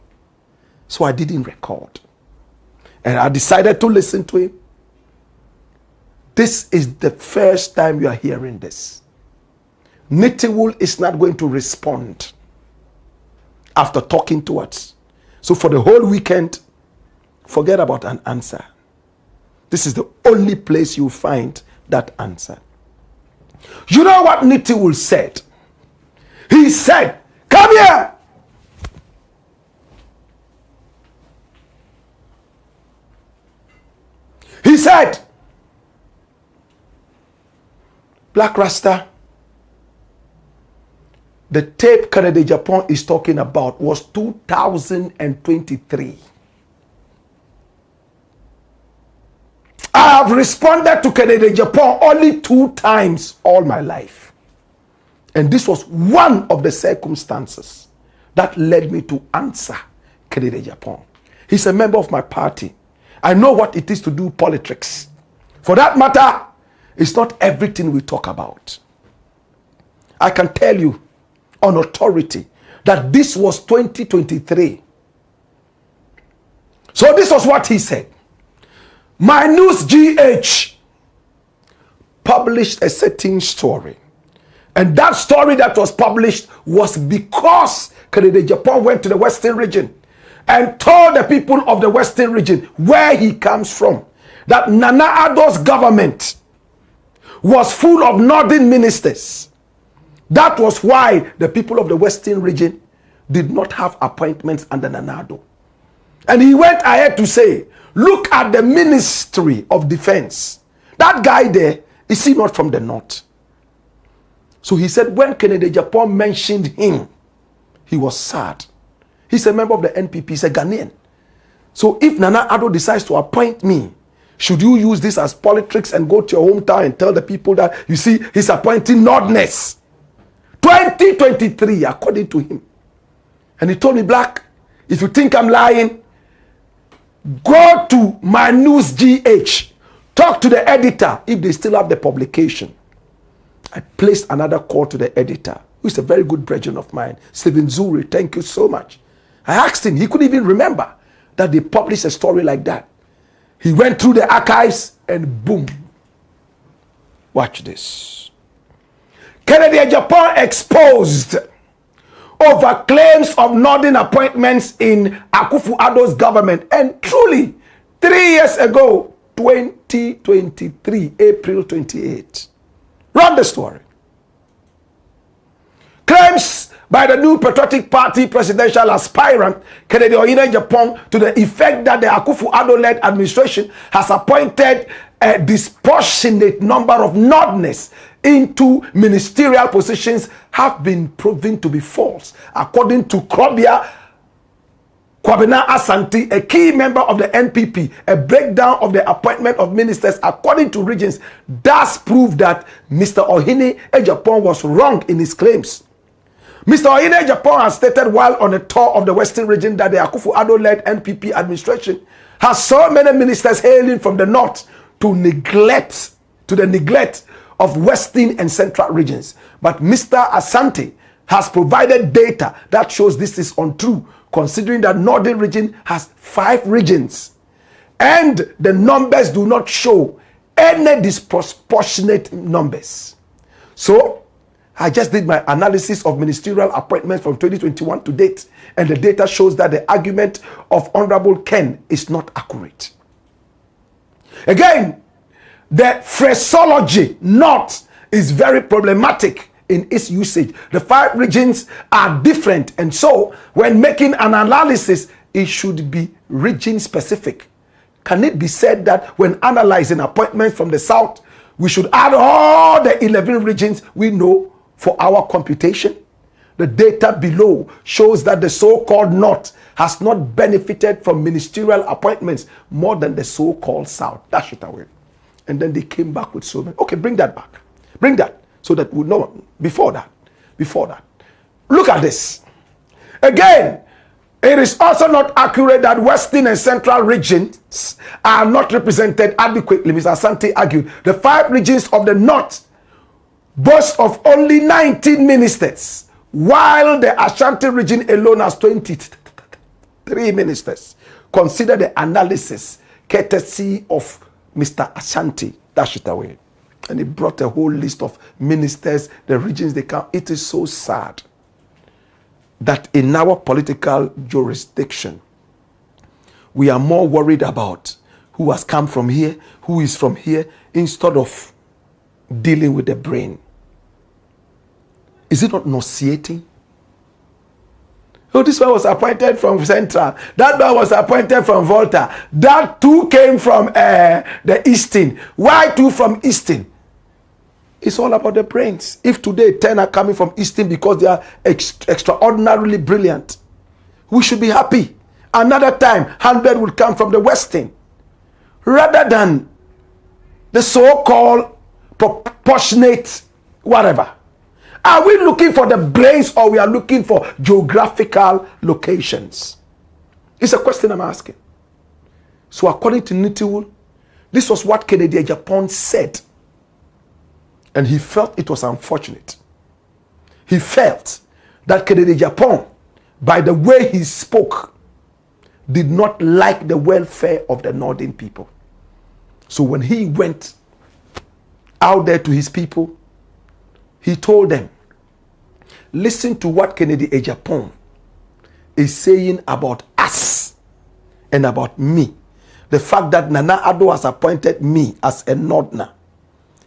So I didn't record. And I decided to listen to him. This is the first time you are hearing this. NITIWUL is not going to respond after talking to us. So for the whole weekend, forget about an answer. This is the only place you find that answer. You know what NITIWUL said? He said, come here. He said, Blakk Rasta, the tape KYEI-DUAH is talking about was 2023. I have responded to KYEI-DUAH only 2 times all my life. And this was one of the circumstances that led me to answer KYEI-DUAH. He's a member of my party. I know what it is to do politics. For that matter, it's not everything we talk about. I can tell you on authority that this was 2023. So this was what he said. My News GH published a certain story. And that story that was published was because KYEI-DUAH went to the Western region and told the people of the Western region where he comes from, that Nana Addo's government was full of northern ministers. That was why the people of the Western region did not have appointments under Nana Addo. And he went ahead to say, look at the Ministry of Defense. That guy there, is he not from the north? So he said when KYEI-DUAH mentioned him, he was sad. He's a member of the NPP, he's a Ghanaian. So if Nana Addo decides to appoint me, should you use this as politics and go to your hometown and tell the people that, you see, he's appointing Northerners? 2023, according to him. And he told me, Blakk, if you think I'm lying, go to my News GH. Talk to the editor if they still have the publication. I placed another call to the editor, who is a very good brethren of mine, Stephen Zuri. Thank you so much. I asked him, he couldn't even remember that they published a story like that. He went through the archives and boom. Watch this. KYEI-DUAH exposed over claims of northern appointments in Akufo-Addo's government. And truly, 3 years ago, 2023, April 28. Run the story. Claims by the new Patriotic Party presidential aspirant KYEI-DUAH to the effect that the Akufo-Addo-led administration has appointed a disproportionate number of Northerners into ministerial positions have been proven to be false. According to Kwabena Asante, a key member of the NPP, a breakdown of the appointment of ministers according to regions does prove that Mr. KYEI-DUAH was wrong in his claims. Mr. KYEI-DUAH has stated while on a tour of the Western region that the Akufo-Addo-led NPP administration has so many ministers hailing from the north to the neglect of Western and Central regions. But Mr. Asante has provided data that shows this is untrue, considering that Northern region has 5 regions. And the numbers do not show any disproportionate numbers. So, I just did my analysis of ministerial appointments from 2021 to date, and the data shows that the argument of Honorable Ken is not accurate. Again, the phraseology "not" is very problematic in its usage. The 5 regions are different, and so when making an analysis, it should be region specific. Can it be said that when analyzing appointments from the South, we should add all the 11 regions we know for our computation? The data below shows that the so-called North has not benefited from ministerial appointments more than the so-called South. Dash it away. And then they came back with so many. Okay, bring that back. Bring that so that we know. Before that. Look at this. Again, it is also not accurate that Western and Central regions are not represented adequately. Mr. Asante argued the 5 regions of the North boast of only 19 ministers, while the Ashanti region alone has 23 ministers. Consider the analysis courtesy of Mr. Asante. Dash it away. And he brought a whole list of ministers, the regions they count. It is so sad that in our political jurisdiction, we are more worried about who has come from here, who is from here, instead of dealing with the brain. Is it not nauseating? Oh, this one was appointed from Central. That one was appointed from Volta. That 2 came from the Eastern. Why 2 from Eastern? It's all about the brains. If today 10 are coming from Eastern because they are extraordinarily brilliant, we should be happy. Another time, 100 will come from the Western. Rather than the so-called proportionate whatever. Are we looking for the brains or we are looking for geographical locations? It's a question I'm asking. So according to NITIWUL, this was what Kennedy Japan said. And he felt it was unfortunate. He felt that Kennedy Japan, by the way he spoke, did not like the welfare of the Northern people. So when he went out there to his people, he told them, listen to what Kennedy Japan is saying about us and about me. The fact that Nana Addo has appointed me as a Northerner.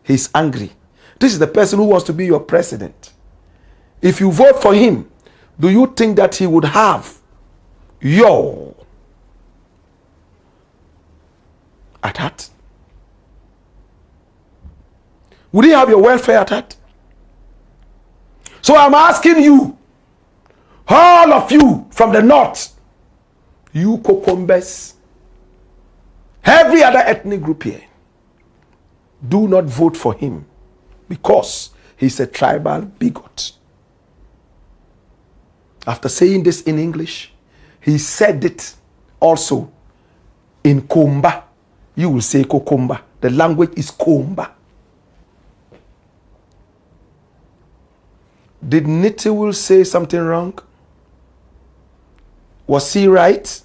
He's angry. This is the person who wants to be your president. If you vote for him, do you think that he would have your at heart? Would he have your welfare at heart? So I'm asking you, all of you from the North, you Kokombes, every other ethnic group here, do not vote for him because he's a tribal bigot. After saying this in English, he said it also in Komba. You will say Kokomba. The language is Komba. Did NITIWUL say something wrong? Was he right?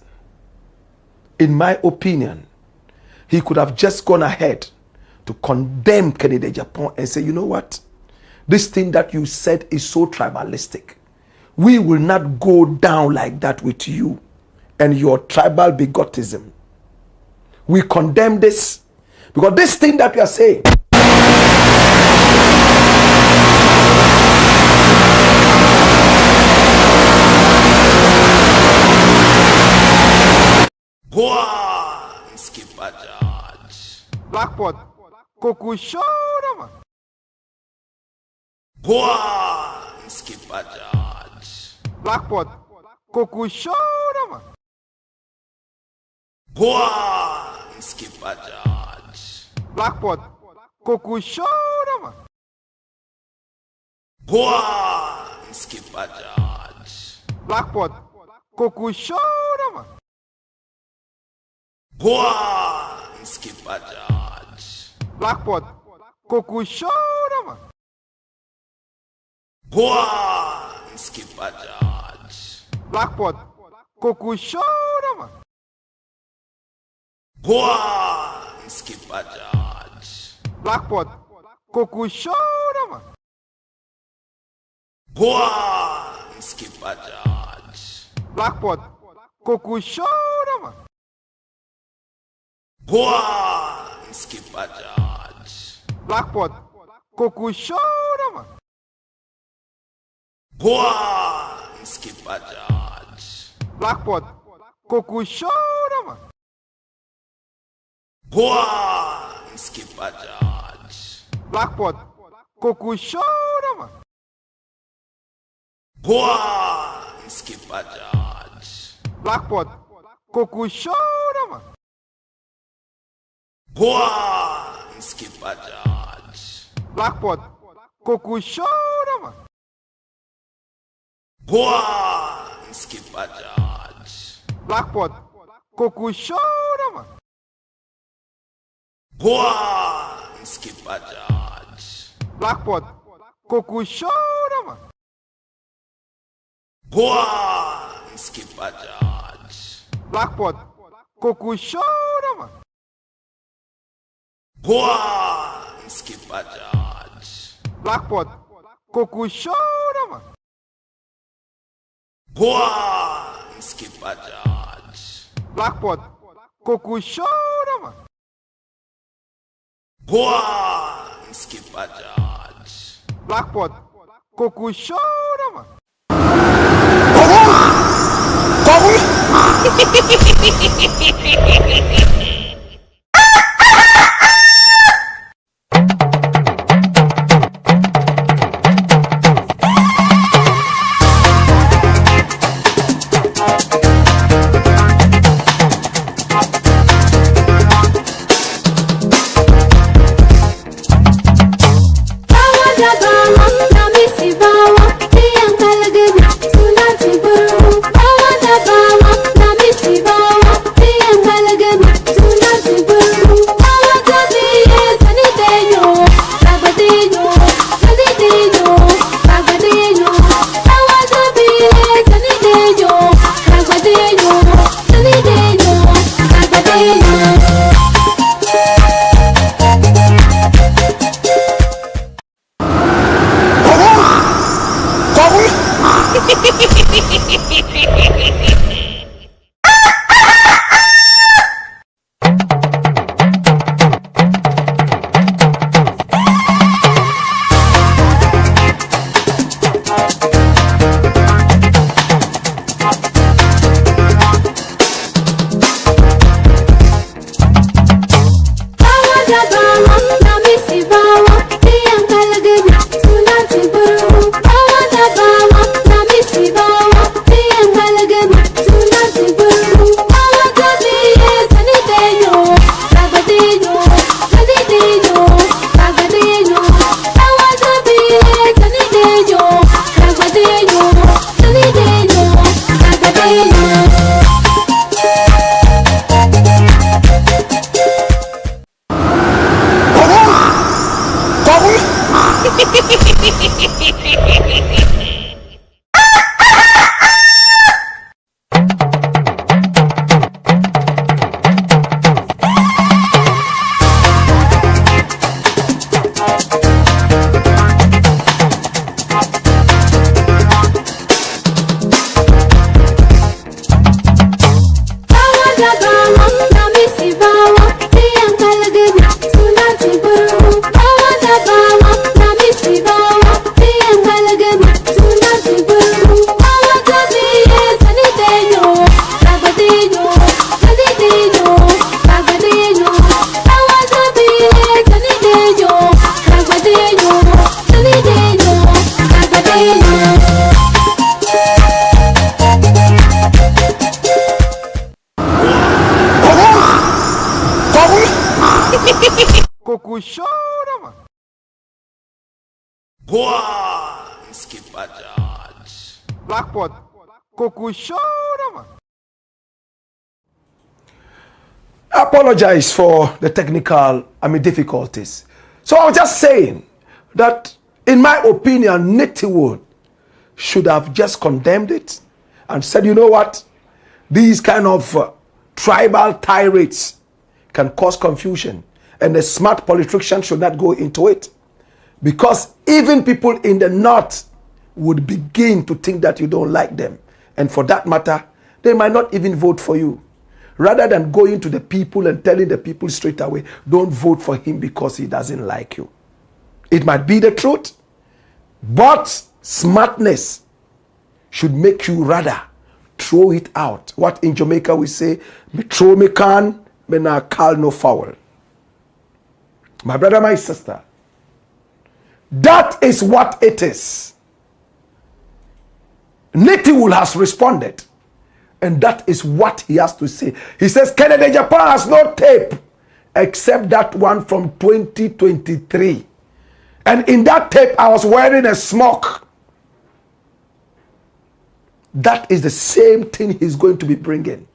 In my opinion, he could have just gone ahead to condemn Kennedy Japan and say, you know what? This thing that you said is so tribalistic. We will not go down like that with you and your tribal bigotism. We condemn this because this thing that you are saying, Blackpot, Koku show man. Blackpot, Koku show man. Blackpot, Koku show man. Blackpot, Koku show man. Blackpot, Coco Show, man. Go on, Skipper George. Blackpot, Coco Show, man. Go on, Skipper George. Blackpot, Coco Show, man. Go on, Skipper George. Blackpot, Coco Show, man. Go on, Skipper George. Blackpot, Coco Show, man. Go on, Skipper George. Blackpot, Coco Show, man. Go on, Skipper George. Blackpot, Coco Show, man. Go on, Skipper George. Blackpot, Coco Show, man. Go on, Skipper George. Blackpot, Coco Show, man. Go on, Skipper George. Blackpot, Coco Show, man. Go on, Skipper George. Blackpot, Coco Show, man. Go on, Skipper George. Blackpot, Coco Show, man. Go on, Skipper George. Blackpot, Coco Show, man. Go on, Skipper George. Blackpot, Coco Show, man. Go on, Skipper George. Blackpot, Coco Show, man. Coco chora, mano. Go on, Skipper George. Blackpot, Coco chora, mano. I apologize for the technical, difficulties. So I was just saying that, in my opinion, NITIWUL should have just condemned it and said, you know what, these kind of tribal tirades can cause confusion, and a smart politician should not go into it, because even people in the north would begin to think that you don't like them, and for that matter, they might not even vote for you. Rather than going to the people and telling the people straight away, don't vote for him because he doesn't like you. It might be the truth, but smartness should make you rather throw it out. What in Jamaica we say, me throw me can, me na call no foul. My brother, my sister, that is what it is. NITIWUL has responded, and that is what he has to say. He says, Kennedy Japan has no tape except that one from 2023. And in that tape, I was wearing a smock. That is the same thing he's going to be bringing.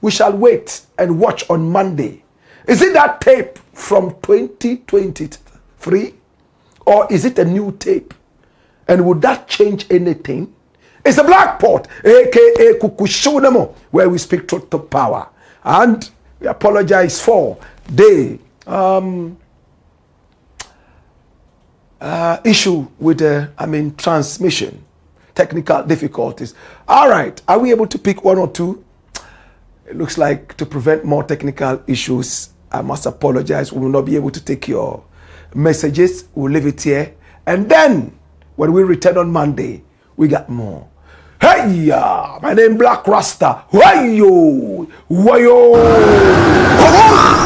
We shall wait and watch on Monday. Is it that tape from 2023? Or is it a new tape? And would that change anything? It's a Blakk Pot, aka Kukushunamo, where we speak truth to power. And we apologize for the issue with the transmission, technical difficulties. All right, are we able to pick one or two? It looks like to prevent more technical issues, I must apologize. We will not be able to take your messages. We'll leave it here, and then when we return on Monday, we got more. Hey, my name Blakk Rasta. Wayo, wayo. Come on.